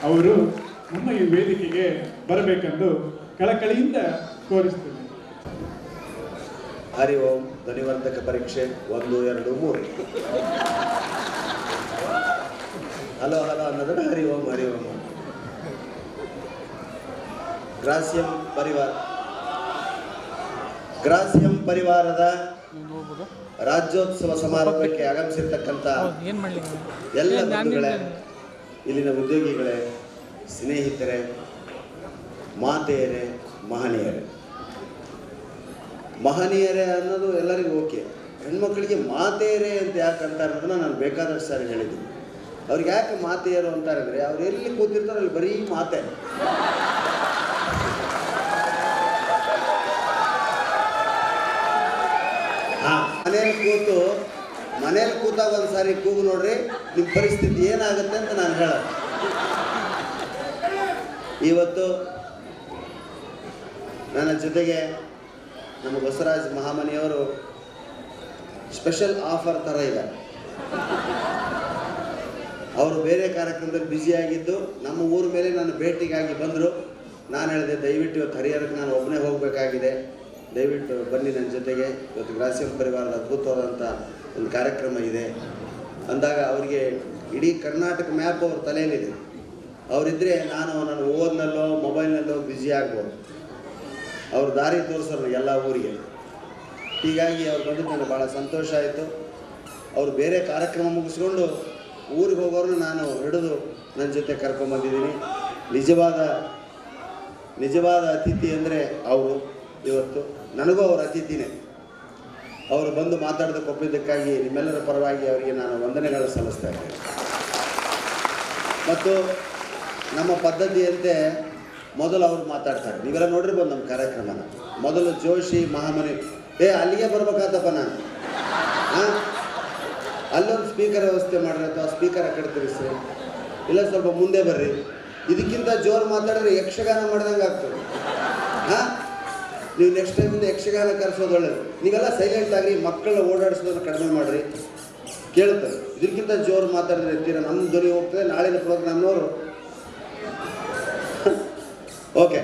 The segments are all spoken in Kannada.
ಅವರು ನಮ್ಮ ಈ ವೇದಿಕೆಗೆ ಬರಬೇಕೆಂದು ಕಳಕಳಿಯಿಂದ ಕೋರಿಸ್ತೇನೆ. ಹರಿ ಓಂ. ಧ್ವನಿವರ್ಧಕ ಪರೀಕ್ಷೆ 1 2 3. ಹಲೋ ಹಲೋ ಅನ್ನೋದನ್ನ ಹರಿ ಓಂ ಹರಿ ಓಂ. ಗ್ರಾಸಿಯಂ ಪರಿವಾರದ ರಾಜ್ಯೋತ್ಸವ ಸಮಾರಂಭಕ್ಕೆ ಆಗಮಿಸಿರ್ತಕ್ಕಂಥ ಎಲ್ಲ ಬಂಧುಗಳೇ, ಇಲ್ಲಿನ ಉದ್ಯೋಗಿಗಳೇ, ಸ್ನೇಹಿತರೆ, ಮಾತೆಯರೇ, ಮಹನೀಯರೇ ಅನ್ನೋದು ಎಲ್ಲರಿಗೂ ಓಕೆ. ಹೆಣ್ಮಕ್ಳಿಗೆ ಮಾತೆಯರೇ ಅಂತ ಯಾಕೆ ಅಂತಾರೆ ಅನ್ನೋದನ್ನ ನಾನು ಬೇಕಾದಷ್ಟು ಸಾರಿ ಹೇಳಿದ್ದೀನಿ. ಅವ್ರಿಗೆ ಯಾಕೆ ಮಾತೆಯರು ಅಂತಾರೆ ಅಂದರೆ, ಅವ್ರು ಎಲ್ಲಿ ಕೂತಿರ್ತಾರೆ ಅಲ್ಲಿ ಬರೀ ಮಾತೆ. ಮನೇಲಿ ಕೂತಾಗ ಒಂದು ಸಾರಿ ಕೂಗು ನೋಡ್ರಿ, ನಿಮ್ಮ ಪರಿಸ್ಥಿತಿ ಏನಾಗುತ್ತೆ ಅಂತ ನಾನು ಹೇಳೋದು. ಇವತ್ತು ನನ್ನ ಜೊತೆಗೆ ನಮ್ಮ ಬಸವರಾಜ್ ಮಹಾಮನಿಯವರು ಸ್ಪೆಷಲ್ ಆಫರ್ ಥರ ಇದ್ದಾರೆ. ಅವರು ಬೇರೆ ಕಾರ್ಯಕ್ರಮದಲ್ಲಿ ಬ್ಯುಸಿಯಾಗಿದ್ದು ನಮ್ಮ ಊರ ಮೇಲೆ ನನ್ನ ಭೇಟಿಗಾಗಿ ಬಂದರು. ನಾನು ಹೇಳಿದೆ, ದಯವಿಟ್ಟು ಇವತ್ತು ಹರಿಹರಕ್ಕೆ ನಾನು ಒಬ್ಬನೇ ಹೋಗಬೇಕಾಗಿದೆ, ದಯವಿಟ್ಟು ಬನ್ನಿ ನನ್ನ ಜೊತೆಗೆ, ಇವತ್ತು ಗ್ರಾಸಿಯಂ ಪರಿವಾರದ ಅದ್ಭುತವಾದಂಥ ಒಂದು ಕಾರ್ಯಕ್ರಮ ಇದೆ ಅಂದಾಗ ಅವರಿಗೆ ಇಡೀ ಕರ್ನಾಟಕ ಮ್ಯಾಪ್ ಅವ್ರ ತಲೆಯಲ್ಲಿದೆ. ಅವರಿದ್ದರೆ ನಾನು ಓದ್ನಲ್ಲೋ ಮೊಬೈಲ್ನಲ್ಲೋ ಬ್ಯುಸಿ ಆಗ್ಬೋದು. ಅವ್ರ ದಾರಿ ತೋರಿಸೋರು ಎಲ್ಲ ಊರಿಗೆ. ಹೀಗಾಗಿ ಅವ್ರು ಬಂದಿದ್ದು ನನಗೆ ಭಾಳ ಸಂತೋಷ ಆಯಿತು. ಅವರು ಬೇರೆ ಕಾರ್ಯಕ್ರಮ ಮುಗಿಸ್ಕೊಂಡು ಊರಿಗೆ ಹೋಗೋರನ್ನ ನಾನು ಹಿಡಿದು ನನ್ನ ಜೊತೆ ಕರ್ಕೊಂಬಂದಿದ್ದೀನಿ. ನಿಜವಾದ ಅತಿಥಿ ಅಂದರೆ ಅವರು. ಇವತ್ತು ನನಗೂ ಅವ್ರ ಅತಿಥಿನೇ. ಅವರು ಬಂದು ಮಾತಾಡೋದಕ್ಕೆ ಒಪ್ಪಿದ್ದಕ್ಕಾಗಿ ನಿಮ್ಮೆಲ್ಲರ ಪರವಾಗಿ ಅವರಿಗೆ ನಾನು ವಂದನೆಗಳು ಸಲ್ಲಿಸ್ತಾ ಇದ್ದೇನೆ. ಮತ್ತು ನಮ್ಮ ಪದ್ಧತಿಯಂತೆ ಮೊದಲು ಅವ್ರು ಮಾತಾಡ್ತಾರೆ. ನೀವೆಲ್ಲ ನೋಡಿರ್ಬೋದು ನಮ್ಮ ಕಾರ್ಯಕ್ರಮನ. ಮೊದಲು ಜೋಶಿ ಮಹಾಮನಿ, ಅಲ್ಲಿಗೆ ಬರ್ಬೇಕಾತಪ್ಪ ನಾನು. ಅಲ್ಲೊಂದು ಸ್ಪೀಕರ್ ವ್ಯವಸ್ಥೆ ಮಾಡಿರಿ, ಅಥವಾ ಸ್ಪೀಕರ್ ಆ ಕಡೆ ತಿರ್ಸ್ರಿ, ಇಲ್ಲ ಸ್ವಲ್ಪ ಮುಂದೆ ಬರ್ರಿ. ಇದಕ್ಕಿಂತ ಜೋರು ಮಾತಾಡಿದ್ರೆ ಯಕ್ಷಗಾನ ಮಾಡ್ದಂಗೆ ಆಗ್ತದೆ. ನೀವು ನೆಕ್ಸ್ಟ್ ಟೈಮಿಂದ ಯಕ್ಷಗಾನ ಕರೆಸೋದು ಒಳ್ಳೇದು. ನೀವೆಲ್ಲ ಸೈಲೆಂಟ್ ಆಗಿ ಮಕ್ಕಳನ್ನ ಓಡಾಡಿಸೋದನ್ನು ಕಡಿಮೆ ಮಾಡಿರಿ, ಕೇಳ್ತಾರೆ. ಇದಕ್ಕಿಂತ ಜೋರು ಮಾತಾಡಿದ್ರೆ ಇರ್ತೀರ, ನಮ್ಮ ಧ್ವನಿ ಹೋಗ್ತದೆ. ನಾಳಿನ ಪ್ರೋಗ್ರಾಮ್ನವರು ಓಕೆ.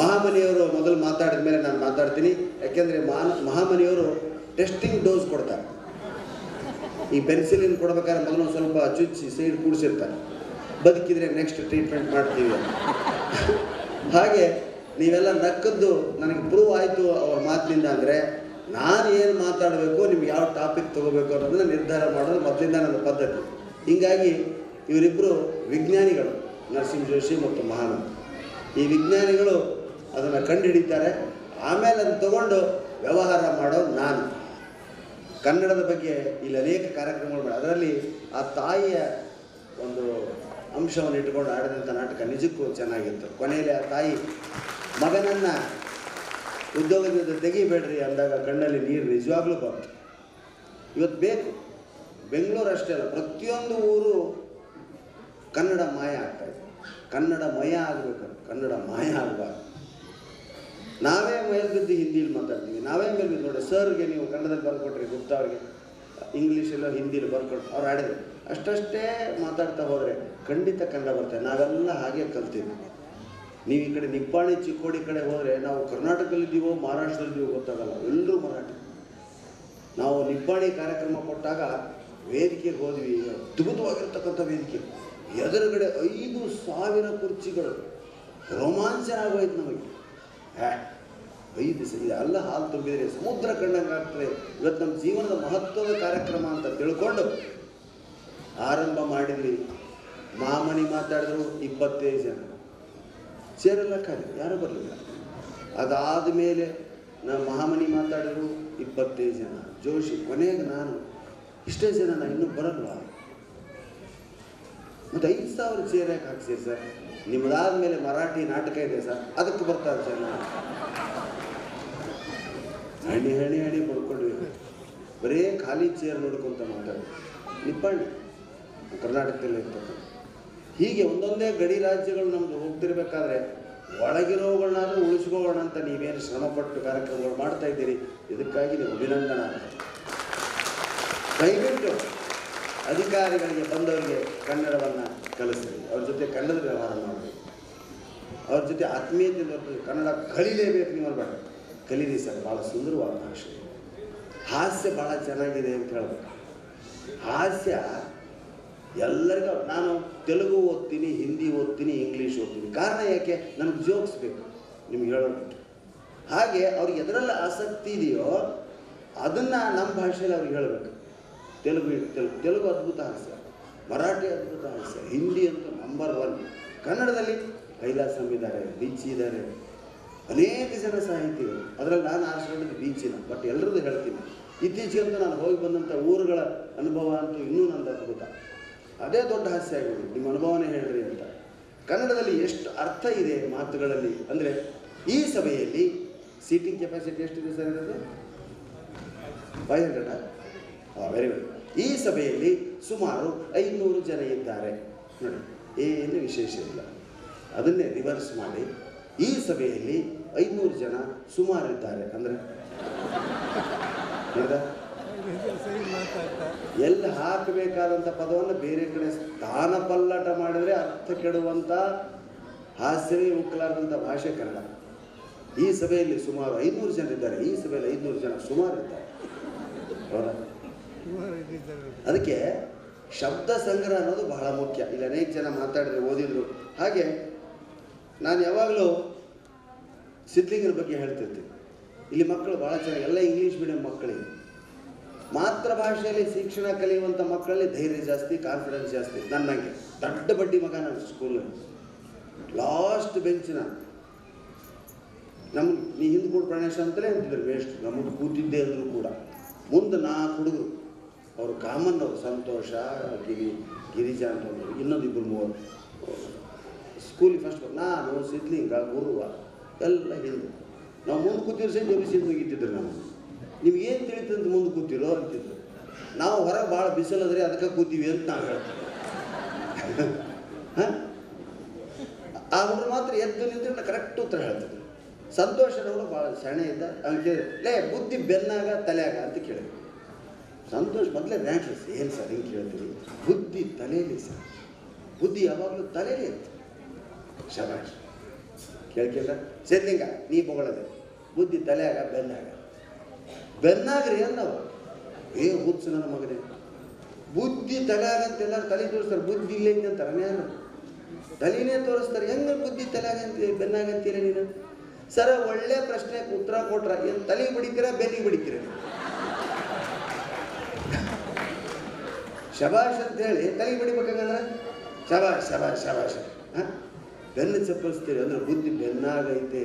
ಮಹಾಮನಿಯವರು ಮೊದಲು ಮಾತಾಡಿದ ಮೇಲೆ ನಾನು ಮಾತಾಡ್ತೀನಿ. ಯಾಕೆಂದರೆ ಮಹಾಮನಿಯವರು ಟೆಸ್ಟಿಂಗ್ ಡೋಸ್ ಕೊಡ್ತಾರೆ. ಈ ಪೆನ್ಸಿಲಿನ್ ಕೊಡ್ಬೇಕಾದ್ರೆ ಮೊದಲು ಸ್ವಲ್ಪ ಚುಚ್ಚಿ ಸೈಡ್ ಕೂಡಿಸಿರ್ತಾರೆ. ಬದುಕಿದ್ರೆ ನೆಕ್ಸ್ಟ್ ಟ್ರೀಟ್ಮೆಂಟ್ ಮಾಡ್ತೀವಿ. ಹಾಗೆ ನೀವೆಲ್ಲ ನಕ್ಕದ್ದು ನನಗೆ ಪ್ರೂವ್ ಆಯಿತು ಅವ್ರ ಮಾತಿನಿಂದ. ಅಂದರೆ ನಾನು ಏನು ಮಾತಾಡಬೇಕು, ನಿಮ್ಗೆ ಯಾವ ಟಾಪಿಕ್ ತೊಗೋಬೇಕು ಅನ್ನೋದನ್ನು ನಿರ್ಧಾರ ಮಾಡೋದು ಮೊದಲಿಂದ ನನ್ನ ಪದ್ಧತಿ. ಹೀಗಾಗಿ ಇವರಿಬ್ಬರು ವಿಜ್ಞಾನಿಗಳು, ನರಸಿಂಹ ಜೋಶಿ ಮತ್ತು ಮಹಾಮನಿ. ಈ ವಿಜ್ಞಾನಿಗಳು ಅದನ್ನು ಕಂಡುಹಿಡಿತಾರೆ. ಆಮೇಲೆ ಅದನ್ನು ತಗೊಂಡು ವ್ಯವಹಾರ ಮಾಡೋದು ನಾನು. ಕನ್ನಡದ ಬಗ್ಗೆ ಇಲ್ಲಿ ಅನೇಕ ಕಾರ್ಯಕ್ರಮಗಳು ಮಾಡಿ, ಅದರಲ್ಲಿ ಆ ತಾಯಿಯ ಒಂದು ಅಂಶವನ್ನು ಇಟ್ಟುಕೊಂಡು ಆಡಿದಂಥ ನಾಟಕ ನಿಜಕ್ಕೂ ಚೆನ್ನಾಗಿತ್ತು. ಕೊನೆಯಲ್ಲಿ ಆ ತಾಯಿ ಮಗನನ್ನು ಉದ್ಯೋಗದಿಂದ ತೆಗಿಬೇಡ್ರಿ ಅಂದಾಗ ಕಣ್ಣಲ್ಲಿ ನೀರು ನಿಜವಾಗ್ಲೂ ಬಂತು. ಇವತ್ತು ಬೇಕು, ಬೆಂಗಳೂರು ಅಷ್ಟೇ ಅಲ್ಲ, ಪ್ರತಿಯೊಂದು ಊರು ಕನ್ನಡ ಮಾಯ ಆಗ್ತಾಯಿದೆ. ಕನ್ನಡಮಯ ಆಗಬೇಕು, ಕನ್ನಡ ಮಾಯ ಆಗಬಾರ್ದು. ನಾವೇ ಮೇಲ್ಬಿದ್ದು ಹಿಂದಿಲಿ ಮಾತಾಡ್ತೀವಿ, ನಾವೇ ಮೇಲ್ಬಿದ್ದು. ನೋಡಿ, ಸರ್ಗೆ ನೀವು ಕನ್ನಡದಲ್ಲಿ ಬರ್ಕೊಟ್ರಿ, ಗುಪ್ತಾ ಅವ್ರಿಗೆ ಇಂಗ್ಲೀಷೆಲ್ಲ ಹಿಂದಿಲಿ ಬರ್ಕೊಟ್ರು, ಅವ್ರು ಆಡಿದ್ರು. ಅಷ್ಟೇ ಮಾತಾಡ್ತಾ ಹೋದರೆ ಖಂಡಿತ ಕನ್ನಡ ಬರ್ತಾರೆ. ನಾವೆಲ್ಲ ಹಾಗೆ ಕಲ್ತೀವಿ. ನೀವು ಈ ಕಡೆ ನಿಪ್ಪಾಣಿ ಚಿಕ್ಕೋಡಿ ಕಡೆ ಹೋದರೆ ನಾವು ಕರ್ನಾಟಕದಲ್ಲಿದ್ದೀವೋ ಮಹಾರಾಷ್ಟ್ರದಲ್ಲಿದ್ದೀವೋ ಗೊತ್ತಾಗಲ್ಲ, ಎಲ್ಲರೂ ಮರಾಠಿ. ನಾವು ನಿಪ್ಪಾಣಿ ಕಾರ್ಯಕ್ರಮ ಕೊಟ್ಟಾಗ ವೇದಿಕೆಗೆ ಹೋದ್ವಿ, ಅದ್ಭುತವಾಗಿರ್ತಕ್ಕಂಥ ವೇದಿಕೆ. ಎದುರುಗಡೆ 5,000 ಕುರ್ಚಿಗಳು. ರೋಮಾಂಚನ ಆಗೋಯ್ತು ನಮಗೆ. 5 ದಿವಸ ಇದೆಲ್ಲ ಹಾಲು ತುಂಬಿದರೆ ಸಮುದ್ರ ಕಂಡಂಗೆ ಆಗ್ತದೆ. ಇವತ್ತು ನಮ್ಮ ಜೀವನದ ಮಹತ್ವದ ಕಾರ್ಯಕ್ರಮ ಅಂತ ತಿಳ್ಕೊಂಡು ಆರಂಭ ಮಾಡಿದ್ವಿ. ಮಹಾಮನಿ ಮಾತಾಡಿದ್ರು 25 ಜನ, ಸೇರೆಲ್ಲ ಖಾಲಿ, ಯಾರೂ ಬರಲಿಲ್ಲ. ಅದಾದ ಮೇಲೆ ನಾವು ಮಹಾಮನಿ ಮಾತಾಡಿದ್ರು 25 ಜನ, ಜೋಶಿ, ಕೊನೆಗೆ ನಾನು, ಇಷ್ಟೇ ಜನ ಇನ್ನೂ ಬರಲ್ವಾ? ಮತ್ತು 5,000 ಚೇರ್ ಯಾಕೆ ಹಾಕ್ಸಿರಿ ಸರ್? ನಿಮ್ಮದಾದ ಮೇಲೆ ಮರಾಠಿ ನಾಟಕ ಇದೆ ಸರ್, ಅದಕ್ಕೆ ಬರ್ತಾರೆ ಜನ. ಹಣಿ ಪಡ್ಕೊಂಡ್ವಿ. ಬರೀ ಖಾಲಿ ಚೇರ್ ನೋಡ್ಕೊಂತ ಮಾತಾಡಿ. ನಿಪ್ಪಾಣಿ ಕರ್ನಾಟಕದಲ್ಲೇ ಇರ್ತಕ್ಕಂಥ. ಹೀಗೆ ಒಂದೊಂದೇ ಗಡಿ ರಾಜ್ಯಗಳು ನಮ್ಮದು ಹೋಗ್ತಿರ್ಬೇಕಾದ್ರೆ ಒಳಗಿರೋಗಳನ್ನಾದರೂ ಉಳಿಸ್ಕೊಳ್ಳೋಣ ಅಂತ ನೀವೇನು ಶ್ರಮಪಟ್ಟು ಕಾರ್ಯಕ್ರಮಗಳು ಮಾಡ್ತಾ ಇದ್ದೀರಿ. ಇದಕ್ಕಾಗಿ ನೀವು ಅಭಿನಂದನಾ. ದಯವಿಟ್ಟು ಅಧಿಕಾರಿಗಳಿಗೆ ಬಂದವರಿಗೆ ಕನ್ನಡವನ್ನು ಕಲಿಸ್ರಿ, ಅವ್ರ ಜೊತೆ ಕನ್ನಡದ ವ್ಯವಹಾರ ಮಾಡಿರಿ, ಅವ್ರ ಜೊತೆ ಆತ್ಮೀಯತೆ ಬರ್ತದೆ. ಕನ್ನಡ ಕಲೀಲೇಬೇಕು ನೀವು ಅನ್ಬೇಡ, ಕಲೀರಿ ಸರ್, ಭಾಳ ಸುಂದರವಾದ ಭಾಷೆ, ಹಾಸ್ಯ ಭಾಳ ಚೆನ್ನಾಗಿದೆ ಅಂತ ಹೇಳ್ಬೇಕು. ಹಾಸ್ಯ ಎಲ್ಲರಿಗೂ, ನಾನು ತೆಲುಗು ಓದ್ತೀನಿ, ಹಿಂದಿ ಓದ್ತೀನಿ, ಇಂಗ್ಲೀಷ್ ಓದ್ತೀನಿ. ಕಾರಣ ಯಾಕೆ? ನನಗೆ ಜೋಕ್ಸ್ ಬೇಕು ನಿಮ್ಗೆ ಹೇಳೋದಕ್ಕೆ. ಹಾಗೆ ಅವ್ರಿಗೆ ಎದರೆಲ್ಲ ಆಸಕ್ತಿ ಇದೆಯೋ ಅದನ್ನು ನಮ್ಮ ಭಾಷೆಯಲ್ಲಿ ಅವ್ರಿಗೆ ಹೇಳಬೇಕು. ತೆಲುಗು ಅದ್ಭುತ ಹಾಸ್ಯ, ಮರಾಠಿ ಅದ್ಭುತ ಹಾಸ್ಯ, ಹಿಂದಿ ಅಂತೂ ನಂಬರ್ 1. ಕನ್ನಡದಲ್ಲಿ ಕೈಲಾಸಂ ಇದ್ದಾರೆ, ಬೀಚಿ ಇದ್ದಾರೆ, ಅನೇಕ ಜನ ಸಾಹಿತಿಗಳು. ಅದರಲ್ಲಿ ನಾನು ಆರಿಸ್ಕೊಂಡಿದ್ದು ಬೀಚಿನ, ಬಟ್ ಎಲ್ಲರದ್ದು ಹೇಳ್ತೀನಿ. ಇತ್ತೀಚೆಗಂತೂ ನಾನು ಹೋಗಿ ಬಂದಂಥ ಊರುಗಳ ಅನುಭವ ಅಂತೂ ಇನ್ನೂ ನಂದು ಅದ್ಭುತ. ಅದೇ ದೊಡ್ಡ ಹಾಸ್ಯ ಆಗಿದೆ. ನಿಮ್ಮ ಅನುಭವನೇ ಹೇಳ್ರಿ ಅಂತ. ಕನ್ನಡದಲ್ಲಿ ಎಷ್ಟು ಅರ್ಥ ಇದೆ ಮಾತುಗಳಲ್ಲಿ ಅಂದರೆ, ಈ ಸಭೆಯಲ್ಲಿ ಸೀಟಿಂಗ್ ಕೆಪಾಸಿಟಿ ಎಷ್ಟಿದೆ ಸರ್? ಇರೋದು 500. Very good. ಈ ಸಭೆಯಲ್ಲಿ ಸುಮಾರು 500 ಜನ ಇದ್ದಾರೆ ನೋಡಿ, ಏನು ವಿಶೇಷ ಇಲ್ಲ. ಅದನ್ನೇ ರಿವರ್ಸ್ ಮಾಡಿ, ಈ ಸಭೆಯಲ್ಲಿ 500 ಜನ ಸುಮಾರು ಇದ್ದಾರೆ ಅಂದರೆ ಎಲ್ಲಿ ಹಾಕಬೇಕಾದಂಥ ಪದವನ್ನು ಬೇರೆ ಕಡೆ ಸ್ಥಾನ ಪಲ್ಲಟ ಮಾಡಿದರೆ ಅರ್ಥ ಕೆಡುವಂಥ ಹಾಸ್ಯವೇ ಉಕ್ಕಲಾರದಂಥ ಭಾಷೆ ಕನ್ನಡ. ಈ ಸಭೆಯಲ್ಲಿ ಸುಮಾರು 500 ಜನ ಇದ್ದಾರೆ. ಈ ಸಭೆಯಲ್ಲಿ 500 ಜನ ಸುಮಾರು ಇದ್ದಾರೆ, ಹೌದಾ? ಅದಕ್ಕೆ ಶಬ್ದ ಸಂಗ್ರಹ ಅನ್ನೋದು ಬಹಳ ಮುಖ್ಯ. ಇಲ್ಲಿ ಅನೇಕ ಜನ ಮಾತಾಡಿದ್ರು, ಓದಿದ್ರು. ಹಾಗೆ ನಾನು ಯಾವಾಗಲೂ ಸಿದ್ಲಿಂಗನ ಬಗ್ಗೆ ಹೇಳ್ತಿರ್ತೀನಿ. ಇಲ್ಲಿ ಮಕ್ಕಳು ಭಾಳ ಚೆನ್ನಾಗಿ, ಎಲ್ಲ ಇಂಗ್ಲೀಷ್ ಮೀಡಿಯಂ ಮಕ್ಕಳಿಗೆ, ಮಾತೃಭಾಷೆಯಲ್ಲಿ ಶಿಕ್ಷಣ ಕಲಿಯುವಂಥ ಮಕ್ಕಳಲ್ಲಿ ಧೈರ್ಯ ಜಾಸ್ತಿ, ಕಾನ್ಫಿಡೆನ್ಸ್ ಜಾಸ್ತಿ. ನನಗೆ ದೊಡ್ಡ ಬಡ್ಡಿ ಮಗ ನಾನು ಸ್ಕೂಲಲ್ಲಿ ಲಾಸ್ಟ್ ಬೆಂಚಿನ ನಮ್ಗೆ ನೀ ಹಿಂದೆ ಕೂಡ ಪ್ರಾಣೇಶ ಅಂತಲೇ ಅಂತಿದ್ರು ವೇಸ್ಟ್. ನಮಗೆ ಕೂತಿದ್ದೇ ಅಂದರೂ ಕೂಡ ಮುಂದೆ 4 ಹುಡುಗರು, ಅವರು ಕಾಮನ್, ಅವರು ಸಂತೋಷ, ಗಿರಿಜಾ ಅಂತಂದರು, ಇನ್ನೊಂದು 2-3 ಸ್ಕೂಲಿಗೆ ಫಸ್ಟ್. ನಾನು ಸಿದ್ಲಿಂಗ, ಗುರುವ ಎಲ್ಲ ಹಿಂದೆ. ನಾವು ಮುಂದೆ ಕೂತಿರೋ ಸಹ ಜಮಿಸಿದ್ದು ಮುಗಿತಿದ್ರು. ನಾವು ನಿಮ್ಗೇನು ತಿಳಿತಂತ ಮುಂದೆ ಕೂತಿರೋ ಅಂತಿದ್ರು. ನಾವು ಹೊರಗೆ ಭಾಳ ಬಿಸಿಲದ್ರೆ ಅದಕ್ಕೆ ಕೂತೀವಿ ಅಂತ ನಾವು ಹೇಳ್ತೀವಿ. ಹಾಂ, ಆ ಹುಡುಗರು ಮಾತ್ರ ಎದ್ದು ನಿಂತ್ರೆ ಕರೆಕ್ಟ್ ಉತ್ತರ ಹೇಳ್ತಿದ್ರು. ಸಂತೋಷನವರು ಭಾಳ ಸೆಣೆ ಇದ್ದ. ಅವ್ನು ಕೇಳಿ, ಲೇ ಬುದ್ಧಿ ಬೆನ್ನಾಗ ತಲೆಯಾಗ ಅಂತ ಕೇಳಿದ್ರು. ಸಂತೋಷ ಮೊದಲೇ ರ್ಯಾಂಕ್ಲೆಸ್, ಏನು ಸರ್ ಹಿಂಗೆ ಕೇಳ್ತೀರಿ? ಬುದ್ಧಿ ತಲೆಯಲ್ಲಿ ಸರ್, ಬುದ್ಧಿ ಯಾವಾಗಲೂ ತಲೆಯಲ್ಲಿ ಇತ್ತು. ಶಬಾಷ್, ಕೇಳ್ಕಿಲ್ಲ? ಸಿದ್ಲಿಂಗ ನೀ ಬೊಗಳದೆ, ಬುದ್ಧಿ ತಲೆಯಾಗ ಬೆನ್ನಾಗ. ಬೆನ್ನಾಗ್ರಿ ಅನ್ನವು, ಏ ಹುಚ್ಚು ನನ್ನ ಮಗನೇ, ಬುದ್ಧಿ ತಲೆಯಾಗ ಅಂತ ಎಲ್ಲರೂ ತಲೆ ತೋರಿಸ್ತಾರೆ, ಬುದ್ಧಿ ಇಲ್ಲ ಐತೆ ಅಂತಾರೆ. ಯಾರು ತಲೆನೇ ತೋರಿಸ್ತಾರೆ, ಹೆಂಗೆ ಬುದ್ಧಿ ತಲೆಯಾಗ ಅಂತೀರಿ, ಬೆನ್ನಾಗ ಅಂತೀರ ನೀನು? ಸರ ಒಳ್ಳೆ ಪ್ರಶ್ನೆಗೆ ಉತ್ತರ ಕೊಟ್ರ, ಏನು ತಲೆಗೆ ಬಿಡಿತೀರಾ ಬೆನ್ನಿಗೆ ಬಿಡಿತೀರ? ಶಬಾಷ್ ಅಂತ ಹೇಳಿ ತಲೆಗೆ ಬಿಡಿಬೇಕಂದ್ರೆ ಶಬಾಷ್ ಶಬಾಷ್ ಶಬಾಷ್. ಹಾಂ, ಬೆನ್ನು ಚಪ್ಪಲಿಸ್ತೀರಿ ಅಂದ್ರೆ ಬುದ್ಧಿ ಬೆನ್ನಾಗೈತೆ.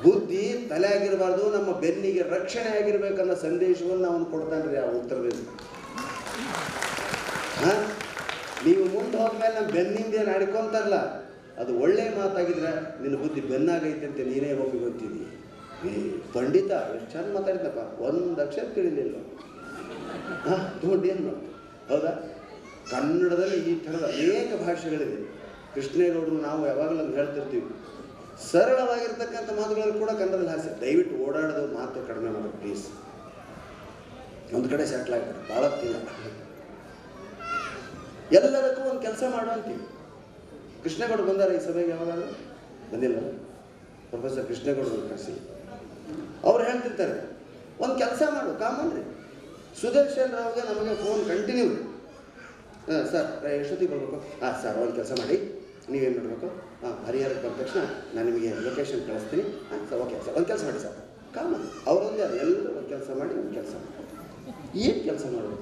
ಬುದ್ಧಿ ತಲೆ ಆಗಿರಬಾರ್ದು, ನಮ್ಮ ಬೆನ್ನಿಗೆ ರಕ್ಷಣೆ ಆಗಿರ್ಬೇಕನ್ನೋ ಸಂದೇಶವನ್ನು ಅವನು ಕೊಡ್ತಾನೆ ರೀ ಆ ಉತ್ತರದಲ್ಲಿ. ಹಾಂ, ನೀವು ಮುಂದೆ ಹೋದ್ಮೇಲೆ ನಮ್ಮ ಬೆನ್ನಿಂದ ಏನು ಆಡ್ಕೊಂತಾರಲ್ಲ, ಅದು ಒಳ್ಳೆ ಮಾತಾಗಿದ್ರೆ ನಿನ್ನ ಬುದ್ಧಿ ಬೆನ್ನಾಗೈತೆ ಅಂತ ನೀನೇ ಹೋಗಿ ಗೊತ್ತಿದ್ದೀ. ಪಂಡಿತ ಎಷ್ಟು ಚೆಂದ ಮಾತಾಡಿದ್ದಪ್ಪ, 1 ಅಕ್ಷರ ತಿಳಿಲಿಲ್ಲ. ಹಾಂ, ಏನು ಹೌದಾ? ಕನ್ನಡದಲ್ಲಿ ಈ ಥರದ ಅನೇಕ ಭಾಷೆಗಳಿದೆ. ಕೃಷ್ಣೇಗೌಡರು ನಾವು ಯಾವಾಗಲೂ ಹೇಳ್ತಿರ್ತೀವಿ, ಸರಳವಾಗಿರ್ತಕ್ಕಂಥ ಮಾತುಗಳಲ್ಲಿ ಕೂಡ ಕನ್ನಡದಲ್ಲಿ ಹಾಸ್ಯ. ದಯವಿಟ್ಟು ಓಡಾಡೋದು ಮಾತು ಕಡಿಮೆ ಮಾಡೋದು ಪ್ಲೀಸ್. ಒಂದು ಕಡೆ ಸೆಟ್ಲ್ ಆಗ್ತಾರೆ, ಭಾಳ ಹೊತ್ತಿಲ್ಲ. ಎಲ್ಲದಕ್ಕೂ ಒಂದು ಕೆಲಸ ಮಾಡುವಂತೀವಿ. ಕೃಷ್ಣೇಗೌಡರು ಬಂದಾರ ಈ ಸಭೆಗೆ? ಯಾವಾಗಾದ್ರೂ ಬಂದಿಲ್ಲ. ಪ್ರೊಫೆಸರ್ ಕೃಷ್ಣೇಗೌಡರು ಕರೆಸಿ ಅವ್ರು ಹೇಳ್ತಿರ್ತಾರೆ, ಒಂದು ಕೆಲಸ ಮಾಡು, ಕಾಮನ್ ರೀ. ಸುದರ್ಶನ್ ರಾವ್ಗೆ ನಮಗೆ ಫೋನ್ ಕಂಟಿನ್ಯೂ ರೀ. ಸರ್ ಎಷ್ಟೊತ್ತಿಗೆ ಬರಬೇಕು? ಹಾಂ ಸರ್, ಒಂದು ಕೆಲಸ ಮಾಡಿ, ನೀವೇನು ಮಾಡಬೇಕು? ಹಾಂ, ಹರಿಹರಕ್ಕೆ ಬಂದ ತಕ್ಷಣ ನಾನು ನಿಮಗೆ ಲೊಕೇಶನ್ ಕಳಿಸ್ತೀನಿ. ಹಾಂ ಸರ್, ಓಕೆ ಸರ್, ಒಂದು ಕೆಲಸ ಮಾಡಿ ಸರ್. ಕಾಮನ್, ಅವರೊಂದೇ ಅದು, ಎಲ್ಲರೂ ಒಂದು ಕೆಲಸ ಮಾಡಿ, ಒಂದು ಕೆಲಸ ಮಾಡಿ. ಏನು ಕೆಲಸ ಮಾಡಬೇಕು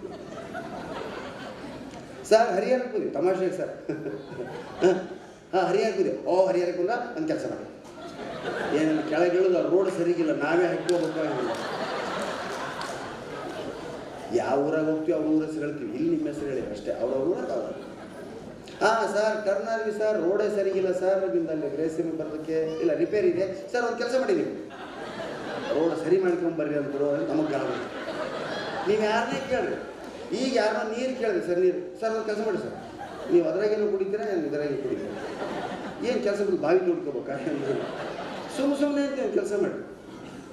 ಸರ್? ಹರಿಹರಕ್ಕೆ ಬಂದಿ, ತಮಾಷೆಗೆ ಸರ್. ಹಾಂ, ಹರಿಹರಕ್ಕೆ ಬಂದೆ. ಓ, ಹರಿಹರಕ್ಕೆ ಬಂದ, ಒಂದು ಕೆಲಸ ಮಾಡಿ. ಏನೇನು ಕೆಳಗೆ ಇಳಿದು ರೋಡ್ ಸರಿಗಿಲ್ಲ, ನಾವೇ ಹಾಕ್ಕೋಬೇಕು. ಯಾವ ಊರಾಗ ಹೋಗ್ತೀವಿ ಅವ್ರ ಊರ ಹೆಸರು ಹೇಳ್ತೀವಿ, ಇಲ್ಲಿ ನಿಮ್ಮ ಹೆಸರು ಹೇಳಿ ಅಷ್ಟೇ, ಅವ್ರ ಊರಾಗ ಅವ್ರು. ಹಾಂ ಸರ್, ಟರ್ನರ್ವಿ ಸರ್, ರೋಡೇ ಸರಿಗಿಲ್ಲ ಸರ್, ನಿಮ್ಮಲ್ಲಿ ರೇಸಿಂಗ್ ಬರೋದಕ್ಕೆ ಇಲ್ಲ, ರಿಪೇರಿ ಇದೆ ಸರ್, ಒಂದು ಕೆಲಸ ಮಾಡಿ, ನೀವು ರೋಡ್ ಸರಿ ಮಾಡ್ಕೊಂಬರ್ರಿ ಅಂತ ನಮಗೆ ಗಾಳ. ನೀವು ಯಾರನ್ನೇ ಕೇಳ್ರಿ, ಈಗ ಯಾರನ್ನ ನೀರು ಕೇಳಿದ್ರಿ ಸರ್, ನೀರು ಸರ್, ಒಂದು ಕೆಲಸ ಮಾಡಿ ಸರ್, ನೀವು ಅದ್ರಾಗೇನೋ ಕುಡಿತೀರಾ, ಏನು ಇದ್ರಾಗೆ ಕುಡಿತೀರಾ? ಏನು ಕೆಲಸ ಬಿಟ್ಟು ಬಾವಿ ನೋಡ್ಕೋಬೇಕಾ? ಸುಮ್ಮನೆ ಅಂತ ಕೆಲಸ ಮಾಡಿ.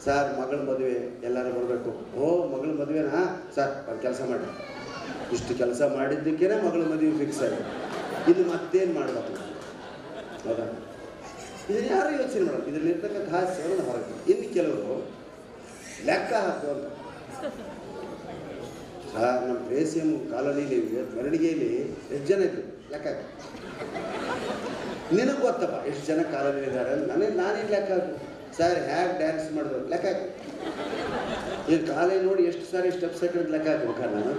ಸರ್, ಮಗಳ ಮದುವೆ ಎಲ್ಲರೂ ಬರಬೇಕು. ಓ, ಮಗಳ ಮದುವೆನಾ ಸರ್, ಒಂದು ಕೆಲಸ ಮಾಡಿ. ಇಷ್ಟು ಕೆಲಸ ಮಾಡಿದ್ದಕ್ಕೇ ಮಗಳ ಮದುವೆ ಫಿಕ್ಸ್ ಆಗಿದೆ. ಇನ್ನು ಮತ್ತೇನು ಮಾಡಬೇಕು ಹೌದಾ? ಇದನ್ನು ಯಾರು ಯೋಚನೆ ಮಾಡೋದು? ಇದರಲ್ಲಿರ್ತಕ್ಕಂಥ ಹಾಸ್ಯವನ್ನು ಹೊರಗೆ. ಇನ್ನು ಕೆಲವರು ಲೆಕ್ಕ ಹಾಕುವಂತ ಸರ್, ನಮ್ಮ ಪ್ರೇಸಿಯಂ ಕಾಲೋನಿಲಿ ಮೆರವಣಿಗೆಯಲ್ಲಿ ಎಷ್ಟು ಜನ ಇದ್ರು ಲೆಕ್ಕ ಹಾಕಿ. ನಿನಗೆ ಗೊತ್ತಪ್ಪ ಎಷ್ಟು ಜನ ಕಾಲೋನಿ ಇದ್ದಾರೆ ಅಂತ. ನಾನೇನು ಲೆಕ್ಕ ಹಾಕು ಸರ್, ಹ್ಯಾಗೆ ಡ್ಯಾನ್ಸ್ ಮಾಡಿದ್ರು ಲೆಕ್ಕ ಹಾಕಿ. ಈಗ ಕಾಲೇ ನೋಡಿ ಎಷ್ಟು ಸಾರಿ ಸ್ಟೆಪ್ಸ್ ಹಾಕಿದ್ರೆ ಲೆಕ್ಕ ಹಾಕ್ಬೇಕಲ್ಲ ನಾನು.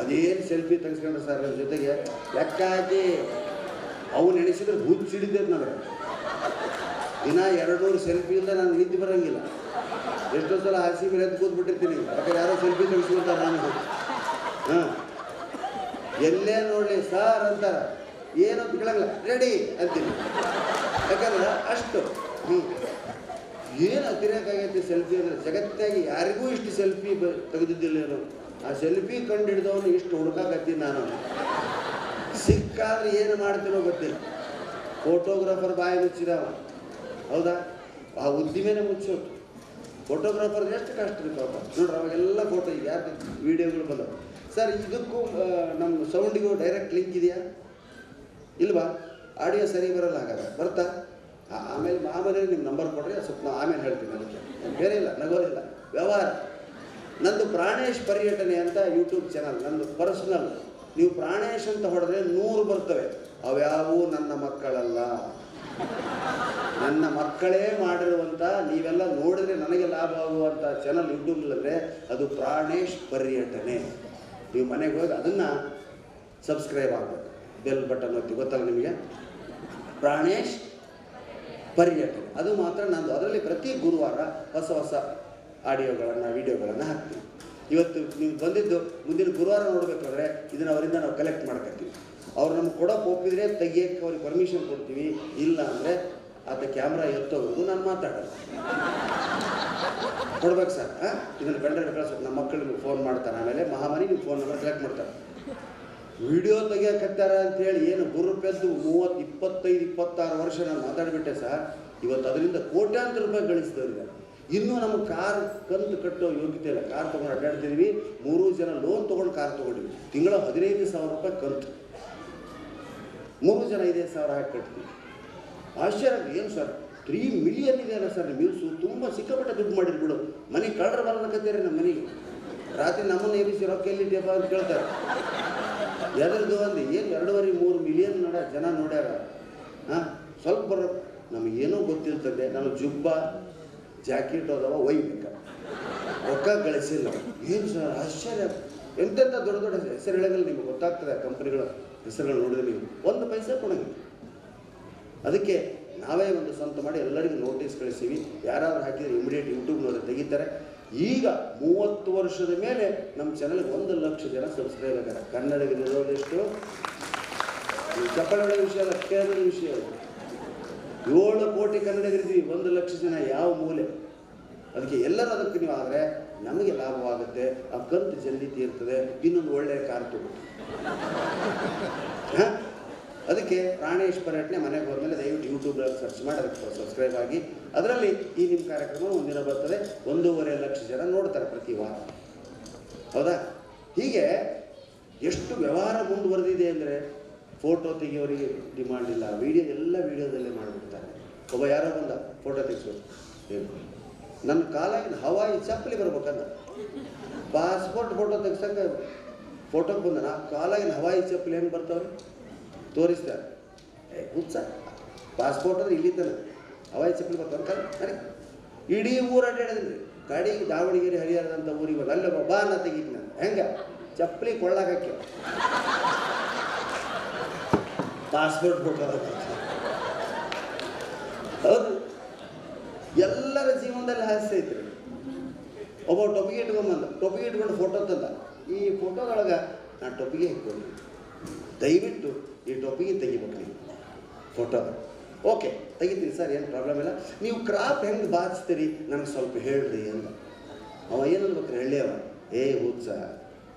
ಅದೇನು ಸೆಲ್ಫಿ ತೆಗೆಸ್ಕೊಂಡ್ರೆ ಸರ್ ನನ್ನ ಜೊತೆಗೆ ಲೆಕ್ಕ ಹಾಕಿ ಅವನು ಎಣಿಸಿದ್ರೆ ಹುಚ್ಚಿಡಿದ್ದೆ ನನಗೆ. ದಿನ 200 ಸೆಲ್ಫಿ ಇಲ್ಲ ನಾನು ನಿದ್ದೆ ಬರೋಂಗಿಲ್ಲ. ಎಷ್ಟೋ ಸಲ ಹಾಸಿ ಮೇಲೆ ಎದ್ದು ಕೂತ್ಬಿಟ್ಟಿರ್ತೀನಿ, ಯಾಕಂದ್ರೆ ಯಾರೋ ಸೆಲ್ಫಿ ತೆಗೆಸ್ಕೊಳ್ತಾರೆ. ನಾನು ಹಾಂ ಎಲ್ಲೇ ನೋಡಲಿ ಸಾರ್ ಅಂತಾರ, ಏನು ಕೇಳಂಗಿಲ್ಲ, ರೆಡಿ ಅಂತೀನಿ. ಯಾಕಂದ್ರೆ ಅಷ್ಟು ಏನು ಅತಿರೇಕಾಗೈತಿ ಸೆಲ್ಫಿ ಅಂದರೆ. ಜಗತ್ತಾಗಿ ಯಾರಿಗೂ ಇಷ್ಟು ಸೆಲ್ಫಿ ತೆಗೆದಿದ್ದಿಲ್ಲ ಏನು. ಆ ಸೆಲ್ಫಿ ಕಂಡು ಹಿಡಿದವನು ಇಷ್ಟು ಹುಡುಕಾಕತ್ತೀನಿ ನಾನು. ಸಿಕ್ಕಾದ್ರೆ ಏನು ಮಾಡ್ತೀನೋ ಗೊತ್ತಿಲ್ಲ. ಫೋಟೋಗ್ರಾಫರ್ ಬಾಯಿ ಮುಚ್ಚಿದವ ಹೌದಾ, ಆ ಉದ್ದಿಮೆನೇ ಮುಚ್ಚೋದು. ಫೋಟೋಗ್ರಾಫರ್ ಎಷ್ಟು ಕಷ್ಟ ಇರ್ತಾವ ನೋಡ್ರಿ. ಅವಾಗೆಲ್ಲ ಫೋಟೋ ಈಗ ಯಾರು ವೀಡಿಯೋಗಳು ಬಂದವು. ಸರ್ ಇದಕ್ಕೂ ನಮ್ಮ ಸೌಂಡಿಗೂ ಡೈರೆಕ್ಟ್ ಲಿಂಕ್ ಇದೆಯಾ ಇಲ್ವಾ? ಆಡಿಯೋ ಸರಿ ಬರಲ್ಲ ಹಾಗಾದ್ರೆ ಬರ್ತಾ? ಆಮೇಲೆ ಆಮೇಲೆ ನಿಮ್ಮ ನಂಬರ್ ಕೊಡ್ರಿ, ಸ್ವಲ್ಪ ನಾವು ಆಮೇಲೆ ಹೇಳ್ತೀನಿ. ಅದಕ್ಕೆ ಬೇರೆ ಇಲ್ಲ, ನಗೋದಿಲ್ಲ, ವ್ಯವಹಾರ. ನಂದು ಪ್ರಾಣೇಶ್ ಪರ್ಯಟನೆ ಅಂತ ಯೂಟ್ಯೂಬ್ ಚಾನಲ್ ನಂದು ಪರ್ಸನಲ್. ನೀವು ಪ್ರಾಣೇಶ್ ಅಂತ ಹೊಡೆದ್ರೆ 100 ಬರ್ತವೆ. ಅವ್ಯಾವೂ ನನ್ನ ಮಕ್ಕಳಲ್ಲ, ನನ್ನ ಮಕ್ಕಳೇ ಮಾಡಿರುವಂಥ, ನೀವೆಲ್ಲ ನೋಡಿದ್ರೆ ನನಗೆ ಲಾಭ ಆಗುವಂಥ ಚಾನಲ್ ಯೂಟ್ಯೂಬ್ನಲ್ಲಂದರೆ ಅದು ಪ್ರಾಣೇಶ್ ಪರ್ಯಟನೆ. ನೀವು ಮನೆಗೆ ಹೋಗಿ ಅದನ್ನು ಸಬ್ಸ್ಕ್ರೈಬ್ ಆಗಬೇಕು, ಬೆಲ್ ಬಟನ್ ಒತ್ತಿ. ಗೊತ್ತಲ್ಲ ನಿಮಗೆ? ಪ್ರಾಣೇಶ್ ಪರ್ಯಟನೆ ಅದು ಮಾತ್ರ ನಂದು. ಅದರಲ್ಲಿ ಪ್ರತಿ ಗುರುವಾರ ಹೊಸ ಹೊಸ ಆಡಿಯೋಗಳನ್ನು ವಿಡಿಯೋಗಳನ್ನು ಹಾಕ್ತೀವಿ. ಇವತ್ತು ನೀವು ಬಂದಿದ್ದು ಮುಂದಿನ ಗುರುವಾರ ನೋಡಬೇಕಾದ್ರೆ ಇದನ್ನು ಅವರಿಂದ ನಾವು ಕಲೆಕ್ಟ್ ಮಾಡ್ಕೊತೀವಿ. ಅವ್ರು ನಮ್ಗೆ ಕೊಡೋಕೆ ಒಪ್ಪಿದ್ರೆ ತೆಗಿಯೋಕ್ಕೆ ಅವ್ರಿಗೆ ಪರ್ಮಿಷನ್ ಕೊಡ್ತೀವಿ. ಇಲ್ಲ ಅಂದರೆ ಆತ ಕ್ಯಾಮ್ರಾ ಎತ್ತೋವರೆಗೂ ನಾನು ಮಾತಾಡೋದು. ಕೊಡ್ಬೇಕು ಸರ್, ಇದನ್ನು ಕಂಡ್ರೆ ಕಳಿಸ್ಬೇಕು. ನಮ್ಮ ಮಕ್ಕಳು ನಿಮ್ಗೆ ಫೋನ್ ಮಾಡ್ತಾರೆ, ಆಮೇಲೆ ಮಹಾಮನಿ ನಿಮ್ಮ ಫೋನ್ ನಂಬರ್ ಕಲೆಕ್ಟ್ ಮಾಡ್ತಾರೆ. ವಿಡಿಯೋ ತೆಗಿಯೋಕತ್ತಾರ ಅಂತೇಳಿ ಏನು ಗುರುಪೆದ್ದು 30, 25, 26 ವರ್ಷ ನಾನು ಮಾತಾಡಿಬಿಟ್ಟೆ ಸರ್. ಇವತ್ತು ಅದರಿಂದ ಕೋಟ್ಯಾಂತರ ರೂಪಾಯಿ ಗಳಿಸಿದವ್ರಿಗೆ. ಇನ್ನೂ ನಮಗೆ ಕಾರ್ ಕಂತು ಕಟ್ಟೋ ಯೋಗ್ಯತೆ ಇಲ್ಲ. ಕಾರ್ ತೊಗೊಂಡು ಅಡ್ಡಾಡ್ತಿದ್ವಿ. 3 ಜನ ಲೋನ್ ತೊಗೊಂಡು ಕಾರ್ ತೊಗೊಂಡಿವಿ. ತಿಂಗಳ 15,000 ರೂಪಾಯಿ ಕಂತು. 3 ಜನ 5,000 ಹಾಕಿ ಕಟ್ತೀವಿ. ಆಶ್ಚರ್ಯ ಏನು ಸರ್, 3 ಮಿಲಿಯನ್ ಇದೆಯಲ್ಲ ಸರ್ ನಿಮ್ಮ ವ್ಯೂಸು. ತುಂಬ ಸಿಕ್ಕಾಪಟ್ಟೆ ದುಡ್ಡು ಮಾಡಿದ್ಬಿಡು. ಮನೆಗೆ ಕಳ್ಳರು ಬರೋದಕ್ಕತ್ತೀರಿ ನಮ್ಮ ಮನೆಗೆ. ರಾತ್ರಿ ನಮ್ಮನ್ನು ಎಬ್ಬಿಸಿ ರೊಕ್ಕ ಎಲ್ಲಿದ್ದೀಯಪ್ಪ ಅಂತ ಕೇಳ್ತಾರೆ. ಎದ್ರದ್ದು ಒಂದು ಏನು 2.5-3 ಮಿಲಿಯನ್ ಜನ ನೋಡ್ಯಾರ. ಹಾಂ ಸ್ವಲ್ಪ ಬರೋ ನಮಗೇನೋ ಗೊತ್ತಿರ್ತದೆ. ನಾನು ಜುಬ್ಬ ಜಾಕೆಟ್ ಅದಾವ ಒಯ್ಬೇಕ, ರೊಕ್ಕ ಗಳಿಸಿಲ್ಲ. ಏನು ಸರ್ ಆಶ್ಚರ್ಯ. ಎಂತೆಂಥ ದೊಡ್ಡ ದೊಡ್ಡ ಹೆಸರು ಹೇಳೋಂಗಿಲ್ಲ. ನಿಮಗೆ ಗೊತ್ತಾಗ್ತದೆ ಕಂಪ್ನಿಗಳ ಹೆಸರುಗಳು ನೋಡಿದ್ರೆ ನೀವು 1 ಪೈಸೆ ಕೊಡೋಂಗಿಲ್ಲ. ಅದಕ್ಕೆ ನಾವೇ ಒಂದು ಸ್ವಂತ ಮಾಡಿ ಎಲ್ಲರಿಗೂ ನೋಟಿಸ್ ಕಳಿಸ್ತೀವಿ. ಯಾರಾದ್ರೂ ಹಾಕಿದರೆ ಇಮಿಡಿಯೇಟ್ ಯೂಟ್ಯೂಬ್ನವರು ತೆಗಿತಾರೆ. ಈಗ 30 ವರ್ಷದ ಮೇಲೆ ನಮ್ಮ ಚಾನಲ್ಗೆ 1 ಲಕ್ಷ ಜನ ಸಬ್ಸ್ಕ್ರೈಬ್ ಆಗ್ಯಾರ. ಕನ್ನಡಿಗರಿರೋದೆಷ್ಟು? ಚಪ್ಪಳ ವಿಷಯ ಅಲ್ಲ, ಕೇರಳದ ವಿಷಯ. 7 ಕೋಟಿ ಕನ್ನಡಿಗರಿದ್ದೀವಿ, 1 ಲಕ್ಷ ಜನ ಯಾವ ಮೂಲೆ. ಅದಕ್ಕೆ ಎಲ್ಲರೂ ಅದಕ್ಕೆ ನೀವು ಆದರೆ ನಮಗೆ ಲಾಭವಾಗುತ್ತೆ. ಆ ಕಂತು ಜಲ್ದಿ ತೀರ್ತದೆ. ಇನ್ನೊಂದು ಒಳ್ಳೆಯ ಕಾರ್ ತಗೊಂಡು ಹಾಂ. ಅದಕ್ಕೆ ಪ್ರಾಣೇಶ್ ಪರ್ಯಟನೆ ಮನೆಗೆ ಹೋದ್ಮೇಲೆ ದಯವಿಟ್ಟು ಯೂಟ್ಯೂಬ್ನಲ್ಲಿ ಸರ್ಚ್ ಮಾಡಿ ಅದಕ್ಕೆ ಸಬ್ಸ್ಕ್ರೈಬ್ ಆಗಿ. ಅದರಲ್ಲಿ ಈ ನಿಮ್ಮ ಕಾರ್ಯಕ್ರಮ ಒಂದಿನ ಬರ್ತದೆ. 1.5 ಲಕ್ಷ ಜನ ನೋಡ್ತಾರೆ ಪ್ರತಿ ವಾರ, ಹೌದಾ? ಹೀಗೆ ಎಷ್ಟು ವ್ಯವಹಾರ ಮುಂದುವರೆದಿದೆ ಅಂದರೆ ಫೋಟೋ ತೆಗಿಯೋರಿಗೆ ಡಿಮಾಂಡ್ ಇಲ್ಲ. ವೀಡಿಯೋ ಎಲ್ಲ ವೀಡಿಯೋದಲ್ಲೇ ಮಾಡಿಬಿಡ್ತಾರೆ. ಒಬ್ಬ ಯಾರೋ ಬಂದ ಫೋಟೋ ತೆಗಿಸ್ಬೇಕು. ಏನು ನನ್ನ ಕಾಲಾಗಿನ ಹವಾಯಿ ಚಪ್ಪಲಿ ಬರ್ಬೇಕಂದ ಪಾಸ್ಪೋರ್ಟ್ ಫೋಟೋ ತೆಗ್ಸಕ್ಕೆ ಫೋಟೋಗೆ ಬಂದ. ನಾ ಕಾಲಾಗಿನ ಹವಾಯಿ ಚಪ್ಪಲಿ ಹೆಂಗೆ ಬರ್ತಾವ್ರಿ ತೋರಿಸ್ತಾರೆ. ಹುಚ್ಚ ಪಾಸ್ಪೋರ್ಟ್ ಅಂದ್ರೆ ಇಲ್ಲಿ ತಾನೆ ಹವಾಯಿ ಚಪ್ಪಲಿ ಬರ್ತಾವೆ. ಅರೆ ಇಡೀ ಊರು ಅಡ್ಡಾಡಿದ್ರಿ. ಗಾಡಿಗೆ ದಾವಣಗೆರೆ ಹರಿಹರದಂಥ ಊರಿಗೆ ಬಂದು ಅಲ್ಲೇ ಬಾ ಅನ್ನ ತೆಗೀತಿ ನಾನು. ಹೆಂಗೆ ಚಪ್ಪಲಿ ಕೊಳ್ಳಾಕಿ ಪಾಸ್ಪೋರ್ಟ್ ಫೋಟೋ ಹೌದು. ಎಲ್ಲರ ಜೀವನದಲ್ಲಿ ಹಾಸ್ಯ ಐತ್ರಿ. ಒಬ್ಬ ಟೊಪಿಗೆ ಇಟ್ಕೊಂಬಂದ, ಟೊಪಿಗೆ ಇಟ್ಕೊಂಡು ಫೋಟೋ ತಂದ. ಈ ಫೋಟೋದೊಳಗೆ ನಾನು ಟೊಪಿಗೆ ಇಟ್ಕೊಂಡು ದಯವಿಟ್ಟು ಈ ಟೊಪಿಗೆ ತೆಗಿಬೇಕು ನೀವು ಫೋಟೋ. ಓಕೆ ತೆಗಿತೀನಿ ಸರ್, ಏನು ಪ್ರಾಬ್ಲಮ್ ಇಲ್ಲ. ನೀವು ಕ್ರಾಪ್ ಹೆಂಗೆ ಬಾಚ್ತೀರಿ ನನಗೆ ಸ್ವಲ್ಪ ಹೇಳ್ರಿ ಅಂದ. ಅವ ಏನು ಅನ್ಬೇಕ್ರಿ ಹಳ್ಳಿ ಅವ, ಏ ಹುಚ್ಚ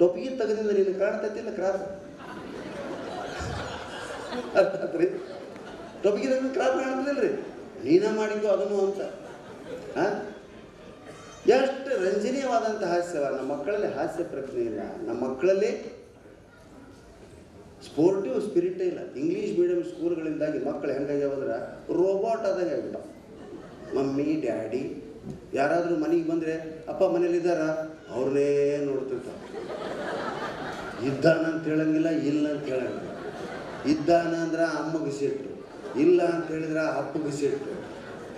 ಟೊಪಿಗೆ ತೆಗೆದಿಂದ ನೀನು ಕಾಣ್ತೈತಿಲ್ಲ ಕ್ರಾಪ್ ಅರ್ಥಾತ್ರಿ. ಟೊಪಿಗೆ ತೆಗೆದು ಕ್ರಾಪ್ ಕಾಣ್ತದಿಲ್ಲ ರೀ, ನೀನ ಮಾಡಿದ್ದು ಅದನ್ನು ಅಂತ. ಹಾಂ ಎಷ್ಟು ರಂಜನೀಯವಾದಂಥ ಹಾಸ್ಯವ. ನಮ್ಮ ಮಕ್ಕಳಲ್ಲಿ ಹಾಸ್ಯ ಪ್ರಜ್ಞೆ ಇಲ್ಲ. ನಮ್ಮ ಮಕ್ಕಳಲ್ಲಿ ಸ್ಪೋರ್ಟಿವ್ ಸ್ಪಿರಿಟೇ ಇಲ್ಲ. ಇಂಗ್ಲೀಷ್ ಸ್ಕೂಲ್ಗಳಿಂದಾಗಿ ಮಕ್ಕಳು ಹೆಂಗಾಗ್ಯಾವ ಅಂದ್ರೆ ರೋಬೋಟ್ ಆದಂಗೆ ಆಗ್ಬಿಟ್ಟ. ಮಮ್ಮಿ ಡ್ಯಾಡಿ ಯಾರಾದರೂ ಮನೆಗೆ ಬಂದರೆ ಅಪ್ಪ ಮನೇಲಿದ್ದಾರ ಅವ್ರನ್ನೇ ನೋಡ್ತಿರ್ತಾರೆ. ಇದ್ದಾನ ಅಂತ ಹೇಳಂಗಿಲ್ಲ, ಇಲ್ಲ ಅಂತ ಹೇಳಂಗಿಲ್ಲ. ಇದ್ದಾನ ಅಂದ್ರೆ ಅಮ್ಮಗೆ ಸಿಟ್ಟು, ಇಲ್ಲ ಅಂತ ಹೇಳಿದ್ರೆ ಅಪ್ಪಗೆ ಸಿಟ್ಟು.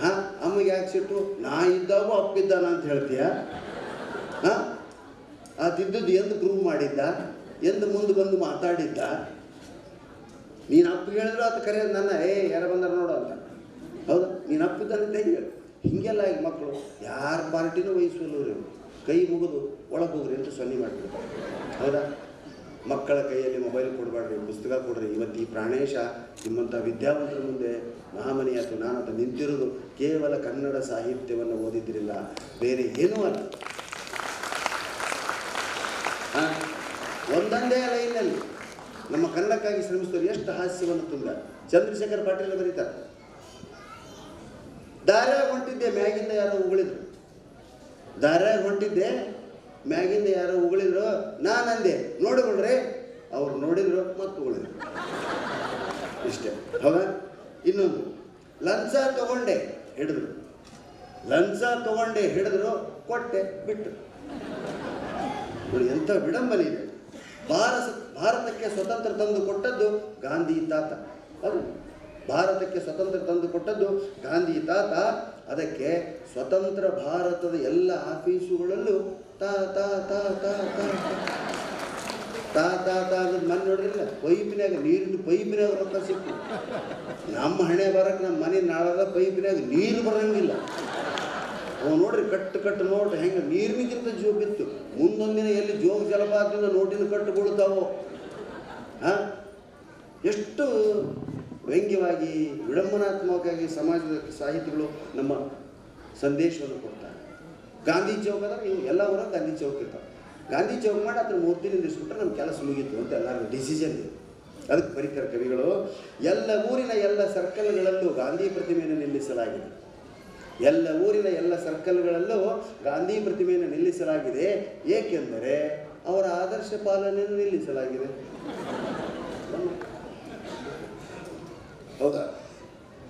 ಹಾಂ, ಅಮ್ಮಗೆ ಯಾಕೆ ಸಿಟ್ಟು? ನಾ ಇದ್ದಾಗೂ ಅಪ್ಪಿದ್ದಾನ ಅಂತ ಹೇಳ್ತೀಯ? ಹಾಂ, ಅದಿದ್ದದ್ದು ಎಂದು ಪ್ರೂವ್ ಮಾಡಿದ್ದ, ಎಂದು ಮುಂದೆ ಬಂದು ಮಾತಾಡಿದ್ದ? ನೀನು ಅಪ್ಪಿಗೆ ಹೇಳಿದ್ರು ಅದು ಕರೆಯೋದು ನನ್ನ ಯಾರು ಬಂದಾರ ನೋಡು ಅಂತ. ಹೌದಾ? ನೀನು ಅಪ್ಪಿದ್ದಾನೆ ಹೇಳಿ. ಹೀಗೆಲ್ಲ ಈಗ ಮಕ್ಕಳು ಯಾರ ಪಾರ್ಟಿನೂ ವಹಿಸೋಲ್ಲವ್ರಿ. ಕೈ ಮುಗಿದು ಒಳಗೆ ಹೋಗ್ರಿ ಅಂತ ಸೊನ್ನೆ ಮಾಡಿಬಿಡ್ತಾರೆ. ಹೌದಾ? ಮಕ್ಕಳ ಕೈಯಲ್ಲಿ ಮೊಬೈಲ್ ಕೊಡಬೇಡ್ರಿ, ಪುಸ್ತಕ ಕೊಡ್ರಿ. ಇವತ್ತು ಈ ಪ್ರಾಣೇಶ ನಿಮ್ಮಂಥ ವಿದ್ಯಾವಂತರ ಮುಂದೆ ಮಹಾಮನಿ ಅಥವಾ ನಾನಂತ ನಿಂತಿರೋದು ಕೇವಲ ಕನ್ನಡ ಸಾಹಿತ್ಯವನ್ನು ಓದಿದ್ರಿಲ್ಲ, ಬೇರೆ ಏನೂ ಅಲ್ಲ. ಒಂದೊಂದೇ ಲೈನಲ್ಲಿ ನಮ್ಮ ಕನ್ನಡಕ್ಕಾಗಿ ಶ್ರಮಿಸಿದವರು ಎಷ್ಟು ಹಾಸ್ಯವನ್ನು ತುಂಬ. ಚಂದ್ರಶೇಖರ್ ಪಾಟೀಲ್ ಬರೀತಾರೆ, ದಾರ್ಯಾಗ ಹೊಂಟಿದ್ದೆ ಮ್ಯಾಗಿಂದ ಯಾರೋ ಉಗುಳಿದ್ರು. ದಾರ್ಯಾಗ ಹೊಂಟಿದ್ದೆ ಮ್ಯಾಗಿಂದ ಯಾರೋ ಉಗುಳಿದ್ರು. ನಾನಂದೆ ನೋಡಿಕೊಳ್ರಿ, ಅವ್ರು ನೋಡಿದ್ರು ಮತ್ತು ಉಗುಳಿದ್ರು. ಇಷ್ಟೇ. ಹೌದಾ? ಇನ್ನೊಂದು, ಲಂಚ ತಗೊಂಡೆ ಹಿಡಿದ್ರು. ಲಂಚ ತಗೊಂಡೆ ಹಿಡಿದ್ರು, ಕೊಟ್ಟೆ ಬಿಟ್ಟು. ನೋಡಿ ಎಂಥ ವಿಡಂಬನೆ ಇದೆ. ಭಾರತಕ್ಕೆ ಸ್ವತಂತ್ರ ತಂದು ಕೊಟ್ಟದ್ದು ಗಾಂಧಿ ತಾತ. ಅದು ಭಾರತಕ್ಕೆ ಸ್ವತಂತ್ರ ತಂದು ಕೊಟ್ಟದ್ದು ಗಾಂಧಿ ತಾತ. ಅದಕ್ಕೆ ಸ್ವತಂತ್ರ ಭಾರತದ ಎಲ್ಲ ಆಫೀಸುಗಳಲ್ಲೂ ತಾ ತಾ ತಾ ತಾ ತಾ ತಾ ತಾ ತಾ ಅನ್ನೋದು ಮನೆ ನೋಡಿದ್ರಿಲ್ಲ, ಪೈಪಿನಾಗ ನೀರಿನ ಪೈಪಿನಾಗ ರೊಕ್ಕ ಸಿಕ್ಕು. ನಮ್ಮ ಹಣೆ ಬರಕ್ಕೆ ನಮ್ಮ ಮನೆ ನಾಳದ ಪೈಪಿನಾಗ ನೀರು ಬರೋಂಗಿಲ್ಲ. ಅವು ನೋಡ್ರಿ ಕಟ್ಟು ನೋಡ್ರಿ ಹೆಂಗೆ ನೀರಿನಿಗಿಂತ ಜೋಗ್ ಬಿತ್ತು. ಮುಂದೊಂದಿನ ಎಲ್ಲಿ ಜೋಗ ಜಲಪಾತದಿಂದ ನೋಟಿನ ಕಟ್ಟು ಬೀಳ್ತಾವೋ. ಹಾಂ, ಎಷ್ಟು ವ್ಯಂಗ್ಯವಾಗಿ ವಿಡಂಬನಾತ್ಮಕವಾಗಿ ಸಮಾಜದ ಸಾಹಿತಿಗಳು ನಮ್ಮ ಸಂದೇಶವನ್ನು ಕೊಡ್ತಾರೆ. ಗಾಂಧಿ ಚೌಕ್ ಅದ, ಇವು ಎಲ್ಲ ಊರಾಗ ಗಾಂಧಿ ಚೌಕ್ ಇರ್ತಾವೆ. ಗಾಂಧಿ ಚೌಕ್ ಮಾಡಿ ಅದನ್ನು ಮೂರ್ತಿ ನಿಲ್ಲಿಸ್ಬಿಟ್ರೆ ನಮ್ಮ ಕೆಲಸ ಮುಗೀತು ಅಂತ ಎಲ್ಲರಿಗೂ ಡಿಸಿಷನ್ ಇದೆ. ಅದಕ್ಕೆ ಬರೀತಾರೆ ಕವಿಗಳು, ಎಲ್ಲ ಊರಿನ ಎಲ್ಲ ಸರ್ಕಲ್ಗಳಲ್ಲೂ ಗಾಂಧಿ ಪ್ರತಿಮೆಯನ್ನು ನಿಲ್ಲಿಸಲಾಗಿದೆ. ಎಲ್ಲ ಊರಿನ ಎಲ್ಲ ಸರ್ಕಲ್ಗಳಲ್ಲೂ ಗಾಂಧಿ ಪ್ರತಿಮೆಯನ್ನು ನಿಲ್ಲಿಸಲಾಗಿದೆ. ಏಕೆಂದರೆ ಅವರ ಆದರ್ಶ ಪಾಲನೆಯನ್ನು ನಿಲ್ಲಿಸಲಾಗಿದೆ. ಹೌದಾ?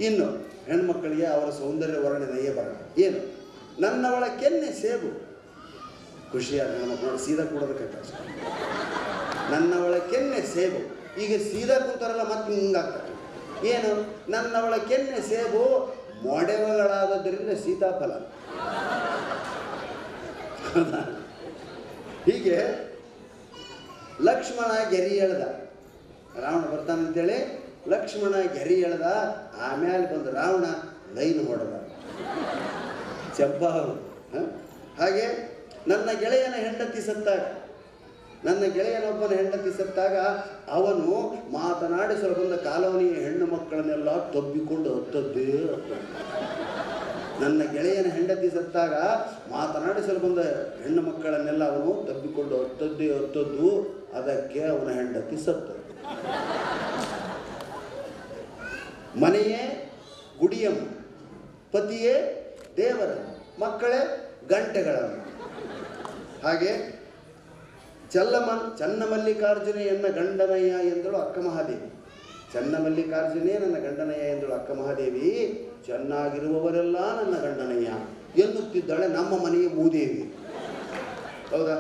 ಇನ್ನು ಹೆಣ್ಮಕ್ಕಳಿಗೆ ಅವರ ಸೌಂದರ್ಯ ವರ್ಣನೆಯೇ ಬರಲ್ಲ. ಏನು? ನನ್ನವಳ ಕೆನ್ನೆ ಸೇಬು. ಖುಷಿಯಾದ ಹೆಣ್ಮಕ್ಳು ನೋಡಿ ಸೀದಾ ಕೂಡೋದಕ್ಕೆ ನನ್ನವಳ ಕೆನ್ನೆ ಸೇಬು. ಈಗ ಸೀದಾ ಕೂತಾರಲ್ಲ ಮತ್ತೆ ಹಿಂಗಾಗ್ತಾರೆ. ಏನು? ನನ್ನವಳ ಕೆನ್ನೆ ಸೇಬು, ಮೊಡೆಗಳಾದದ್ದರಿಂದ ಸೀತಾಫಲ. ಹೀಗೆ ಲಕ್ಷ್ಮಣ ಗೆರಿ ಎಳ್ದ, ರಾವಣ ಬರ್ತಾನಂತೇಳಿ ಲಕ್ಷ್ಮಣ ಗೆರಿ ಎಳ್ದ. ಆಮೇಲೆ ಬಂದು ರಾವಣ ಲೈನ್ ಹೊಡೆದ, ಚಂಪಾವು. ಹಾಗೆ ನನ್ನ ಗೆಳೆಯನ ಹೆಂಡತಿ ಸತ್ತಾಗ, ನನ್ನ ಗೆಳೆಯನೊಬ್ಬನ ಹೆಂಡತಿ ಸತ್ತಾಗ ಅವನು ಮಾತನಾಡಿಸಲು ಬಂದ ಕಾಲೋನಿಯ ಹೆಣ್ಣು ಮಕ್ಕಳನ್ನೆಲ್ಲ ತಬ್ಬಿಕೊಂಡು ಹತ್ತದ್ದೇ ಹತ್ತದ್ದು. ನನ್ನ ಗೆಳೆಯನ ಹೆಂಡತಿ ಸತ್ತಾಗ ಮಾತನಾಡಿಸಲು ಬಂದ ಹೆಣ್ಣು ಮಕ್ಕಳನ್ನೆಲ್ಲ ಅವನು ತಬ್ಬಿಕೊಂಡು ಹತ್ತದ್ದೇ ಹತ್ತದ್ದು. ಅದಕ್ಕೆ ಅವನ ಹೆಂಡತಿ ಸತ್ತದ್ದು. ಮನೆಯೇ ಗುಡಿಯಮ್ಮ, ಪತಿಯೇ ದೇವರ, ಮಕ್ಕಳೇ ಗಂಟೆಗಳನ್ನು. ಹಾಗೆ ಚನ್ನಮಲ್ಲಿಕಾರ್ಜುನೆ ಎನ್ನ ಗಂಡನಯ್ಯ ಎಂದಳು ಅಕ್ಕ ಮಹಾದೇವಿ. ಚನ್ನಮಲ್ಲಿಕಾರ್ಜುನೇ ನನ್ನ ಗಂಡನಯ್ಯ ಎಂದಳು ಅಕ್ಕ ಮಹಾದೇವಿ. ಚೆನ್ನಾಗಿರುವವರೆಲ್ಲ ನನ್ನ ಗಂಡನಯ್ಯ ಎನ್ನುತ್ತಿದ್ದಾಳೆ ನಮ್ಮ ಮನೆಯ ಭೂದೇವಿ. ಹೌದಾ?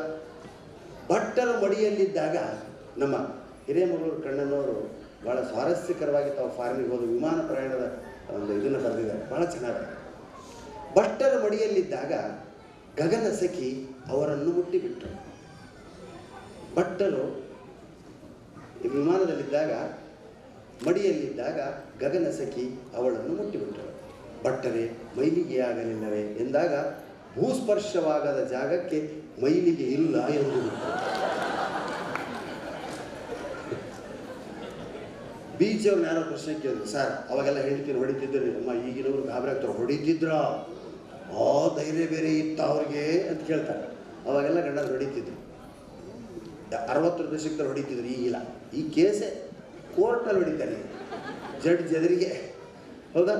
ಭಟ್ಟರ ಮಡಿಯಲ್ಲಿದ್ದಾಗ ನಮ್ಮ ಹಿರೇಮಗಳೂರು ಕಣ್ಣನವರು ಭಾಳ ಸ್ವಾರಸ್ಯಕರವಾಗಿ ತಾವು ಫಾರಿನಿಗೆ ಹೋದ ವಿಮಾನ ಪ್ರಯಾಣದ ಒಂದು ಇದನ್ನು ಬರೆದಿದ್ದಾರೆ, ಭಾಳ ಚೆನ್ನಾಗಿದೆ. ಭಟ್ಟರ ಮಡಿಯಲ್ಲಿದ್ದಾಗ ಗಗನ ಸಖಿ ಅವರನ್ನು ಮುಟ್ಟಿಬಿಟ್ಟರು. ಭಟ್ಟರು ವಿಮಾನದಲ್ಲಿದ್ದಾಗ ಮಡಿಯಲ್ಲಿದ್ದಾಗ ಗಗನ ಸಖಿ ಅವಳನ್ನು ಮುಟ್ಟಿಬಿಟ್ಟರು. ಭಟ್ಟರೆ ಮೈಲಿಗೆ ಆಗಲಿಲ್ಲವೇ ಎಂದಾಗ ಭೂಸ್ಪರ್ಶವಾಗದ ಜಾಗಕ್ಕೆ ಮೈಲಿಗೆ ಇಲ್ಲ ಎಂದು ಬೀಚ್ ಅವ್ರನ್ನ ಯಾರೋ ಪ್ರಶ್ನೆ ಕೇಳಿದ್ರು, ಸರ್ ಅವಾಗೆಲ್ಲ ಹೇಳ್ತೀನಿ ಹೊಡಿತಿದ್ರಿ ಅಮ್ಮ, ಈಗಿನವ್ರು ಗಾಬರಿ ಆಗ್ತಾರೆ, ಹೊಡಿತಿದ್ರ ಆ ಧೈರ್ಯ ಬೇರೆ ಇತ್ತು ಅವ್ರಿಗೆ ಅಂತ ಕೇಳ್ತಾರೆ. ಅವಾಗೆಲ್ಲ ಗಂಡರು ಹೊಡಿತಿದ್ರು, 60 ದಶಕದಲ್ಲಿ ಹೊಡಿತಿದ್ರು, ಈಗಿಲ್ಲ. ಈ ಕೇಸೇ ಕೋರ್ಟಲ್ಲಿ ಹೊಡಿತಾರೆ ಜಡ್ಜ್ ಎದುರಿಗೆ. ಹೌದಾ?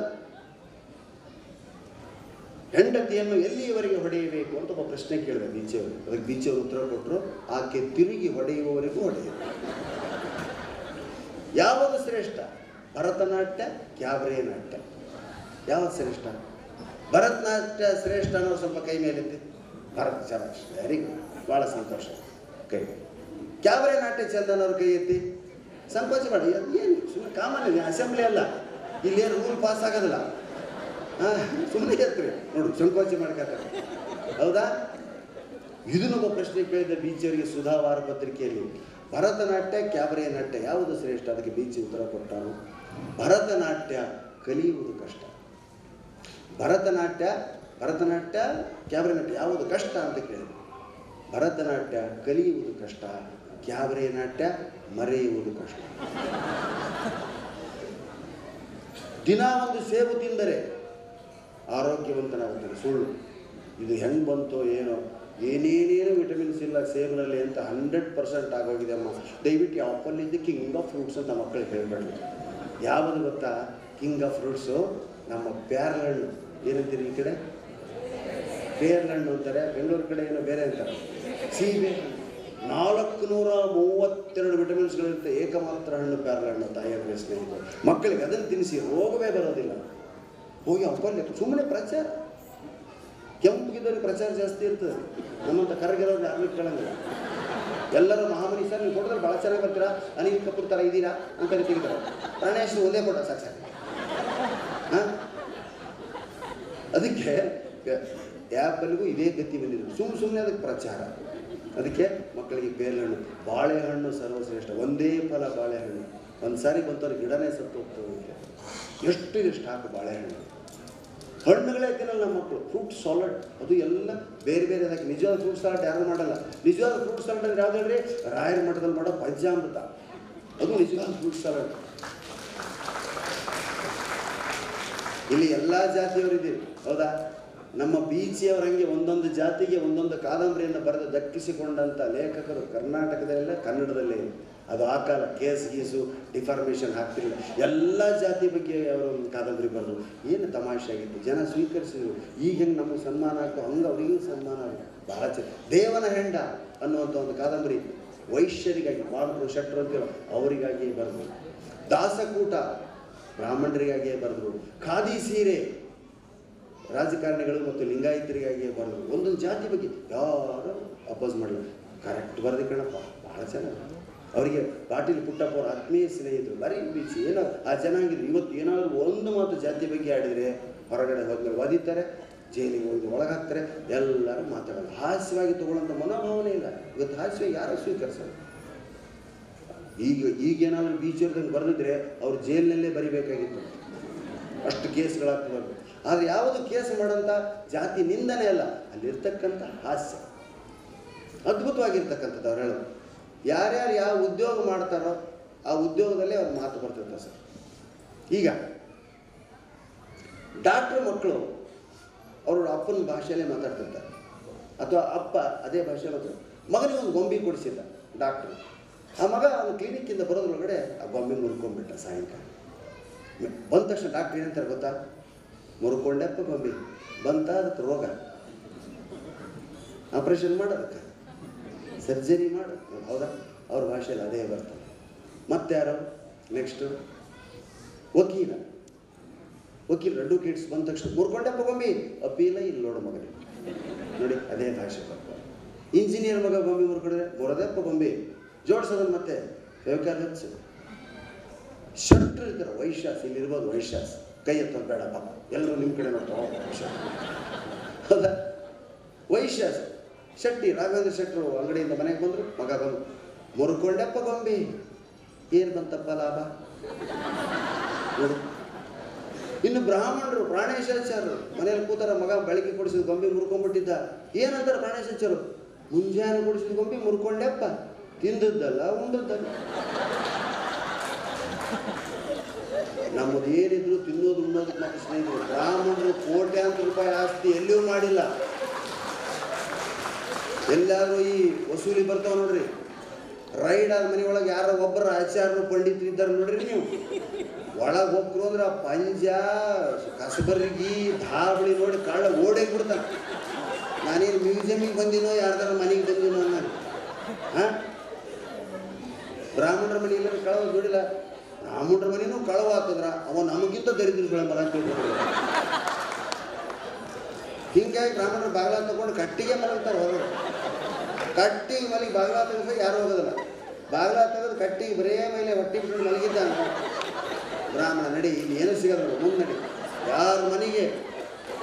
ಹೆಂಡತಿಯನ್ನು ಎಲ್ಲಿಯವರೆಗೆ ಹೊಡೆಯಬೇಕು ಅಂತ ಒಬ್ಬ ಪ್ರಶ್ನೆ ಕೇಳಿದೆ ಬೀಚವರು. ಅದಕ್ಕೆ ಬೀಚವರು ಉತ್ತರ ಕೊಟ್ಟರು, ಆಕೆ ತಿರುಗಿ ಹೊಡೆಯುವವರೆಗೂ ಹೊಡೆಯುವುದು. ಯಾವುದು ಶ್ರೇಷ್ಠ? ಭರತನಾಟ್ಯ, ಕ್ಯಾಬ್ರೆ ನಾಟ್ಯ, ಯಾವುದು ಶ್ರೇಷ್ಠ? ಭರತನಾಟ್ಯ ಶ್ರೇಷ್ಠ ಅನ್ನೋರು ಸ್ವಲ್ಪ ಕೈ ಮೇಲಿತ್ತು. ಭರತ ಚೆನ್ನಾಗಿ, ವೆರಿ ಗುಡ್, ಭಾಳ ಸಂತೋಷ. ಕೈ. ಕ್ಯಾಬ್ರೆ ನಾಟ್ಯ ಚಂದ ಅನ್ನೋರು ಕೈ ಎತ್ತಿ. ಸಂಕೋಚ ಮಾಡಿ, ಏನು ಸುಮ್ಮನೆ ಕಾಮನ್ ಇದೆ, ಅಸೆಂಬ್ಲಿ ಅಲ್ಲ, ಇಲ್ಲೇನು ರೂಲ್ ಪಾಸ್ ಆಗೋದಿಲ್ಲ. ಹಾಂ, ಸುಮ್ಮನೆ ಎತ್ರಿ ನೋಡು, ಸಂಕೋಚ ಮಾಡ್ಕೊತಾರೆ. ಹೌದಾ? ಇದನ್ನೊಬ್ಬ ಪ್ರಶ್ನೆ ಕೇಳಿದ ಬೀಚಿಯವರಿಗೆ ಸುಧಾ ವಾರ ಪತ್ರಿಕೆಯಲ್ಲಿ. ಭರತನಾಟ್ಯ, ಕ್ಯಾಬ್ರೆ ನಾಟ್ಯ ಯಾವುದು ಶ್ರೇಷ್ಠ? ಅದಕ್ಕೆ ಬೀಚಿ ಉತ್ತರ ಕೊಟ್ಟರು, ಭರತನಾಟ್ಯ ಕಲಿಯುವುದು ಕಷ್ಟ. ಭರತನಾಟ್ಯ ಕ್ಯಾಬ್ರೆ ನಾಟ್ಯ ಯಾವುದು ಕಷ್ಟ ಅಂತ ಕೇಳಿದ್ರು. ಭರತನಾಟ್ಯ ಕಲಿಯುವುದು ಕಷ್ಟ, ಕ್ಯಾಬ್ರೆ ನಾಟ್ಯ ಮರೆಯುವುದು ಕಷ್ಟ. ದಿನ ಒಂದು ಸೇಬು ತಿಂದರೆ ಆರೋಗ್ಯವಂತನಾಗುತ್ತಾನೆ, ಸುಳ್ಳು. ಇದು ಹೆಂಗೆ ಬಂತೋ ಏನೋ, ಏನೇನೇನು ವಿಟಮಿನ್ಸ್ ಇಲ್ಲ ಸೇಬಿನಲ್ಲಿ ಅಂತ 100% ಆಗೋಗಿದೆ ಅಮ್ಮ. ದಯವಿಟ್ಟು ಆಪಲ್ ಇದ್ದು ಕಿಂಗ್ ಆಫ್ ಫ್ರೂಟ್ಸ್ ಅಂತ ಮಕ್ಕಳಿಗೆ ಹೇಳ್ಬೇಡಿ. ಯಾವುದು ಗೊತ್ತಾ ಕಿಂಗ್ ಆಫ್ ಫ್ರೂಟ್ಸು? ನಮ್ಮ ಪ್ಯಾರ್ಲಹಣ್ಣು. ಏನಂತೀರಿ ಈ ಕಡೆ? ಪೇರ್ಲಹಣ್ಣು ಅಂತಾರೆ, ಬೆಂಗಳೂರು ಕಡೆ ಏನೋ ಬೇರೆ ಅಂತಾರೆ. ಸೀಬೆ 432 ವಿಟಮಿನ್ಸ್ಗಳಿರುತ್ತೆ. ಏಕಮಾತ್ರ ಹಣ್ಣು ಪ್ಯಾರ್ಲಹಣ್ಣು, ತಾಯಿಯ ಸ್ನೇಹಿತರು. ಮಕ್ಕಳಿಗೆ ಅದನ್ನು ತಿನ್ನಿಸಿ, ರೋಗವೇ ಬರೋದಿಲ್ಲ. ಹೋಗಿ ಅಪ್ಪಲ್ಲಿ ಸುಮ್ಮನೆ ಪ್ರಚಾರ, ಕೆಂಪಿಗಿದ್ದವ್ರಿಗೆ ಪ್ರಚಾರ ಜಾಸ್ತಿ ಇರ್ತದೆ. ನಮ್ಮಂತ ಕರಗಿರೋರು ಯಾರು ಇಟ್ಕೊಳ್ಳಂಗಿಲ್ಲ. ಎಲ್ಲರೂ ಮಹಾಮನಿ ಸರ್ ನೀವು ಕೊಡಿದ್ರೆ ಭಾಳ ಚೆನ್ನಾಗಿ ಬರ್ತೀರಾ, ಅನಿಲ್ ಕಪೂರ್ ಥರ ಇದ್ದೀರಾ ಅಂತ ತೆಗಿತಾರೆ. ಪ್ರಾಣೇಶ್ವರಿ ಒಂದೇ ಕೊಟ್ಟ ಸಾಕು. ಹಾಂ, ಅದಕ್ಕೆ ಆ್ಯಪಲ್ಗೂ ಇದೇ ಗತಿ ಬಂದಿದ್ರು. ಸುಮ್ಮನೆ ಅದಕ್ಕೆ ಪ್ರಚಾರ. ಅದಕ್ಕೆ ಮಕ್ಕಳಿಗೆ ಪೇರ್ಲಹಣ್ಣು, ಬಾಳೆಹಣ್ಣು ಸರ್ವಶ್ರೇಷ್ಠ. ಒಂದೇ ಫಲ ಬಾಳೆಹಣ್ಣು. ಒಂದು ಸಾರಿ ಬಂತವ್ರಿಗೆ ಗಿಡನೇ ಸತ್ತು ಹೋಗ್ತದೆ. ಎಷ್ಟು ಸ್ಟಾಕ್ ಬಾಳೆಹಣ್ಣು. ಹಣ್ಣುಗಳೇ ತಿನ್ನಲ್ಲ ನಮ್ಮ ಮಕ್ಕಳು. ಫ್ರೂಟ್ ಸಾಲಡ್ ಅದು ಎಲ್ಲ ಬೇರೆ ಬೇರೆ ಅದಕ್ಕೆ. ನಿಜವಾದ ಫ್ರೂಟ್ ಸಾಲಡ್ ಯಾರು ಮಾಡಲ್ಲ. ನಿಜವಾದ ಫ್ರೂಟ್ ಸಾಲಡ್ ಅಂದ್ರೆ ಯಾವ್ದು ಹೇಳ್ರಿ? ರಾಯರ ಮಠದಲ್ಲಿ ಮಾಡೋ ಪಂಚಾಮೃತ, ಅದು ನಿಜವಾದ ಫ್ರೂಟ್ ಸಾಲಡ್. ಇಲ್ಲಿ ಎಲ್ಲ ಜಾತಿಯವರಿದ್ದೀರಿ, ಹೌದಾ? ನಮ್ಮ ಬೀಚಿಯವರಂಗೆ ಒಂದೊಂದು ಜಾತಿಗೆ ಒಂದೊಂದು ಕಾದಂಬರಿಯನ್ನು ಬರೆದು ದಕ್ಕಿಸಿಕೊಂಡಂಥ ಲೇಖಕರು ಕರ್ನಾಟಕದಲ್ಲ, ಕನ್ನಡದಲ್ಲೇ. ಅದು ಆ ಕಾಲ ಕೇಸ್ ಗೀಸು ಡಿಫಾರ್ಮೇಷನ್ ಹಾಕ್ತಿರಲಿಲ್ಲ. ಎಲ್ಲ ಜಾತಿ ಬಗ್ಗೆ ಅವರು ಒಂದು ಕಾದಂಬರಿ ಬರೆದು ಏನು ತಮಾಷೆ ಆಗಿತ್ತು, ಜನ ಸ್ವೀಕರಿಸಿದ್ರು. ಈಗ ಹೆಂಗೆ ನಮಗೆ ಸನ್ಮಾನ ಆಗ್ತೋ ಹಂಗೆ ಅವರಿಗೂ ಸನ್ಮಾನ ಆಗುತ್ತೆ. ಭಾಳ ದೇವನ ಹೆಂಡ ಅನ್ನುವಂಥ ಒಂದು ಕಾದಂಬರಿ ವೈಶ್ಯರಿಗಾಗಿ, ಬಾಣರು ಶೆಟ್ಟರು ಅಂತೀರೋ ಅವರಿಗಾಗಿ ಬರೆದ್ರು. ದಾಸಕೂಟ ಬ್ರಾಹ್ಮಣರಿಗಾಗಿಯೇ ಬರೆದ್ರು. ಖಾದಿ ಸೀರೆ ರಾಜಕಾರಣಿಗಳು ಮತ್ತು ಲಿಂಗಾಯತರಿಗಾಗಿಯೇ ಬರೆದ್ರು. ಒಂದೊಂದು ಜಾತಿ ಬಗ್ಗೆ ಯಾರು ಅಪೋಸ್ ಮಾಡಲ್ಲ. ಕರೆಕ್ಟ್ ಬರೆದು ಕಣಪ್ಪ, ಭಾಳ ಚೆನ್ನಾಗಿ. ಅವರಿಗೆ ಪಾಟೀಲ್ ಪುಟ್ಟಪ್ಪ ಅವ್ರ ಆತ್ಮೀಯ ಸ್ನೇಹಿತರು. ಬರೀ ಬೀಚಿ ಏನೋ ಆ ಜನಾಂಗಿದ್ರು. ಇವತ್ತು ಏನಾದರೂ ಒಂದು ಮಾತು ಜಾತಿ ಬಗ್ಗೆ ಆಡಿದರೆ ಹೊರಗಡೆ ಹೋದ್ಮೇಲೆ ಒದಿತಾರೆ, ಜೈಲಿಗೆ ಹೋಗಿ ಒಳಗಾಗ್ತಾರೆ, ಎಲ್ಲರೂ ಮಾತಾಡೋದು. ಹಾಸ್ಯವಾಗಿ ತೊಗೊಳ್ಳೋಂಥ ಮನೋಭಾವನೆ ಇಲ್ಲ ಇವತ್ತು. ಹಾಸ್ಯವಾಗಿ ಯಾರು ಸ್ವೀಕರಿಸಲ್ಲ. ಈಗೇನಾದರೂ ಬೀಚರ್ದಂಗೆ ಬರೆದಿದ್ರೆ ಅವ್ರು ಜೈಲಿನಲ್ಲೇ ಬರಿಬೇಕಾಗಿತ್ತು, ಅಷ್ಟು ಕೇಸ್ಗಳಾಗ್ತದೆ. ಆದರೆ ಯಾವುದು ಕೇಸ್ ಮಾಡೋಂಥ ಜಾತಿ ನಿಂದನೆ ಅಲ್ಲ, ಅಲ್ಲಿರ್ತಕ್ಕಂಥ ಹಾಸ್ಯ ಅದ್ಭುತವಾಗಿರ್ತಕ್ಕಂಥದ್ದು. ಅವ್ರು ಹೇಳೋದು ಯಾರ್ಯಾರು ಯಾವ ಉದ್ಯೋಗ ಮಾಡ್ತಾರೋ ಆ ಉದ್ಯೋಗದಲ್ಲೇ ಅವ್ರ ಮಾತು ಬರ್ತಿರ್ತಾರೆ ಸರ್. ಈಗ ಡಾಕ್ಟ್ರ್ ಮಕ್ಕಳು ಅವರು ಅಪ್ಪನ ಭಾಷೆಯಲ್ಲೇ ಮಾತಾಡ್ತಿರ್ತಾರೆ, ಅಥವಾ ಅಪ್ಪ ಅದೇ ಭಾಷೆ ಮಾತಾಡ್ತಾರೆ. ಮಗನಿಗೆ ಒಂದು ಗೊಂಬೆ ಕೊಡಿಸಿದ್ದ ಡಾಕ್ಟ್ರು. ಆ ಮಗ ಅವನು ಕ್ಲಿನಿಕ್ಕಿಂದ ಬರೋದ್ರೊಳಗಡೆ ಆ ಗೊಂಬೆ ಮುರ್ಕೊಂಡ್ಬಿಟ್ಟ. ಸಾಯಂಕಾಲ ಬಂದ ತಕ್ಷಣ ಡಾಕ್ಟ್ರ್ ಏನಂತಾರೆ ಗೊತ್ತಾ? ಮುರ್ಕೊಂಡೆಪ್ಪ ಗೊಂಬೆ, ಬಂತ ಅದಕ್ಕೆ ರೋಗ, ಆಪ್ರೇಷನ್ ಮಾಡೋದಕ್ಕೆ, ಸರ್ಜರಿ ಮಾಡೋದು. ಹೌದಾ? ಅವ್ರ ಭಾಷೆಯಲ್ಲಿ ಅದೇ ಬರ್ತದೆ. ಮತ್ತೆ ಯಾರು ನೆಕ್ಸ್ಟು? ವಕೀಲ ಅಡ್ವೊಕೇಟ್ಸ್ ಬಂದ ತಕ್ಷಣ ಮುರ್ಕೊಂಡೆಪ್ಪ ಗೊಂಬೆ, ಅಪೀಲ ಇಲ್ಲಿ ನೋಡು ಮಗನಿಗೆ, ನೋಡಿ ಅದೇ ಭಾಷೆ ಬರ್ತದೆ. ಇಂಜಿನಿಯರ್ ಮಗ ಗೊಂಬೆ ಮುರ್ಕೊಂಡ್ರೆ ಮೊರದೆಪ್ಪ ಗೊಂಬೆ, ಜೋಡಿಸೋದನ್ನು ಮತ್ತೆ ವ್ಯವಕಾರ ಹಚ್ಚು. ಶಟ್ರು ಇರ್ತಾರೆ, ವೈಶ್ಯಾಸ್, ಇಲ್ಲಿರ್ಬೋದು ವೈಶ್ಯಾಸ್, ಕೈ ಎತ್ತೋದು ಬೇಡ ಪಾಪ, ಎಲ್ಲರೂ ನಿಮ್ಮ ಕಡೆ ನೋಡ್ತಾರೆ. ಹೌದಾ? ವೈಶ್ಯಾಸ್ ಶೆಟ್ಟಿ, ರಾಘವೇಂದ್ರ ಶೆಟ್ಟರು ಅಂಗಡಿಯಿಂದ ಮನೆಗೆ ಬಂದರು, ಮಗ ಬಂದು ಮುರ್ಕೊಂಡೆಪ್ಪ ಗೊಂಬೆ, ಏನು ಬಂತಪ್ಪ ಲಾಭ ನೋಡಿ. ಇನ್ನು ಬ್ರಾಹ್ಮಣರು, ಪ್ರಾಣೇಶಾಚಾರ್ಯರು ಮನೆಯಲ್ಲಿ ಕೂತಾರ, ಮಗ ಬೆಳಗ್ಗೆ ಕೊಡಿಸಿದ ಗೊಂಬೆ ಮುರ್ಕೊಂಡ್ಬಿಟ್ಟಿದ್ದ. ಏನಂತಾರೆ ಪ್ರಾಣೇಶಾಚಾರ್ಯರು? ಮುಂಜಾನೆ ಕೊಡಿಸಿದ ಗೊಂಬೆ ಮುರ್ಕೊಂಡೆಪ್ಪ, ತಿಂದದ್ದಲ್ಲ ಉಂಡದ್ದಲ್ಲ. ನಮ್ಮದು ಏನಿದ್ರು ತಿನ್ನೋದು ಉಣ್ಣೋದಕ್ಕೆ ನಮ್ಮ ಸ್ನೇಹಿತರು. ಬ್ರಾಹ್ಮಣರು ಕೋಟ್ಯಾಂತರ ರೂಪಾಯಿ ಆಸ್ತಿ ಎಲ್ಲಿಯೂ ಮಾಡಿಲ್ಲ. ಎಲ್ಲಾದರೂ ಈ ವಸೂಲಿ ಬರ್ತಾವ ನೋಡ್ರಿ. ರೈಡ್ ಆದ ಮನೆಯೊಳಗೆ ಯಾರೋ ಒಬ್ಬರು ಆಚಾರ್ಯರು ಪಂಡಿತರು ಇದ್ದಾರೆ ನೋಡ್ರಿ. ನೀವು ಒಳಗೆ ಹೋಗ್ರು ಅಂದ್ರೆ ಆ ಪಂಜ ಕಸಬರ್ಗಿ ಧಾಬಳಿ ನೋಡಿ ಕಳ್ಳ ಓಡೋಗಿ ಬಿಡ್ತಾನೆ. ನಾನೇನು ಮ್ಯೂಸಿಯಮಿಗೆ ಬಂದಿನೋ ಯಾರ್ದಾರ ಮನೆಗೆ ಬಂದಿನೋ ಅನ್ನೋದು. ಹಾಂ, ಬ್ರಾಹ್ಮಣರ ಮನೆಯಲ್ಲಿ ಕಳ್ಳ ನೋಡಿಲ್ಲ, ರಾಮುಂಡ್ರ ಮನೆಯೂ ಕಳವಾತಂದ್ರ ಅವ ನಮಗಿಂತ ದರಿದ್ರ ಮರ ಅಂತ ತಿಳ್ಕೊಂಡು ಹಿಂಗಾಗಿ ಬ್ರಾಹ್ಮಣರು ಬಾಗಿಲ ತಗೊಂಡು ಕಟ್ಟಿಗೆ ಮಲಗ್ತಾರೆ ಹೊರಗಡೆ. ಕಟ್ಟಿಗೆ ಮಲಗಿ ಬಾಗಿಲ ತೆಗೆದ್ರೆ ಯಾರು ಹೋಗೋದಿಲ್ಲ. ಬಾಗಿಲ ತೆಗೆದು ಕಟ್ಟಿಗೆ ಬರೇ ಮೇಲೆ ಹೊಟ್ಟೆ ಬಿಟ್ಟು ಮಲಗಿದ್ದಾನೆ ಬ್ರಾಹ್ಮಣ, ನಡಿ ಇಲ್ಲಿ ಏನೂ ಸಿಗೋದಿಲ್ಲ, ಮುಂದೆ ನಡಿ. ಯಾರ ಮನೆಗೆ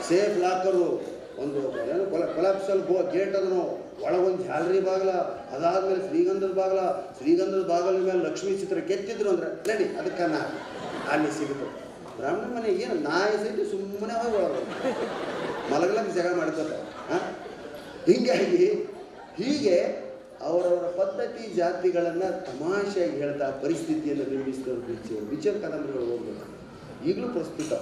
ಸೇಫ್ ಲಾಕರು, ಒಂದು ಏನು ಕೊಲಾಪ್ಸಲ್ ಗೇಟ್ ಅದನ್ನು, ಒಳಗೊಂದು ಜಾಲರಿ ಬಾಗಿಲ, ಅದಾದ್ಮೇಲೆ ಶ್ರೀಗಂಧದ ಬಾಗಿಲ ಮೇಲೆ ಲಕ್ಷ್ಮೀ ಚಿತ್ರ ಕೆತ್ತಿದ್ರು ಅಂದ್ರೆ ನಡಿ ಅದಕ್ಕೆ ಅಲ್ಲಿ ಸಿಗುತ್ತೆ. ಬ್ರಾಹ್ಮಣ ಮನೆಗೆ ಏನು ನಾಯಿ ಸಹಿತ ಸುಮ್ಮನೆ ಹೋಗಿ ಒಳಗೆ ಮಲಗ್ಲಕ್ಕೆ ಜಗಳ ಮಾಡ್ತಾರೆ. ಹೀಗಾಗಿ ಹೀಗೆ ಅವರವರ ಪದ್ಧತಿ ಜಾತಿಗಳನ್ನು ತಮಾಷೆಯಾಗಿ ಹೇಳ್ತಾ ಪರಿಸ್ಥಿತಿಯನ್ನು ನಿರ್ಮಿಸಿದವರು ಬಿಚ್ಚರ್ ಕಾದಂಬರಿಗಳು ಹೋಗ್ಬೇಕು, ಈಗಲೂ ಪ್ರಸ್ತುತ.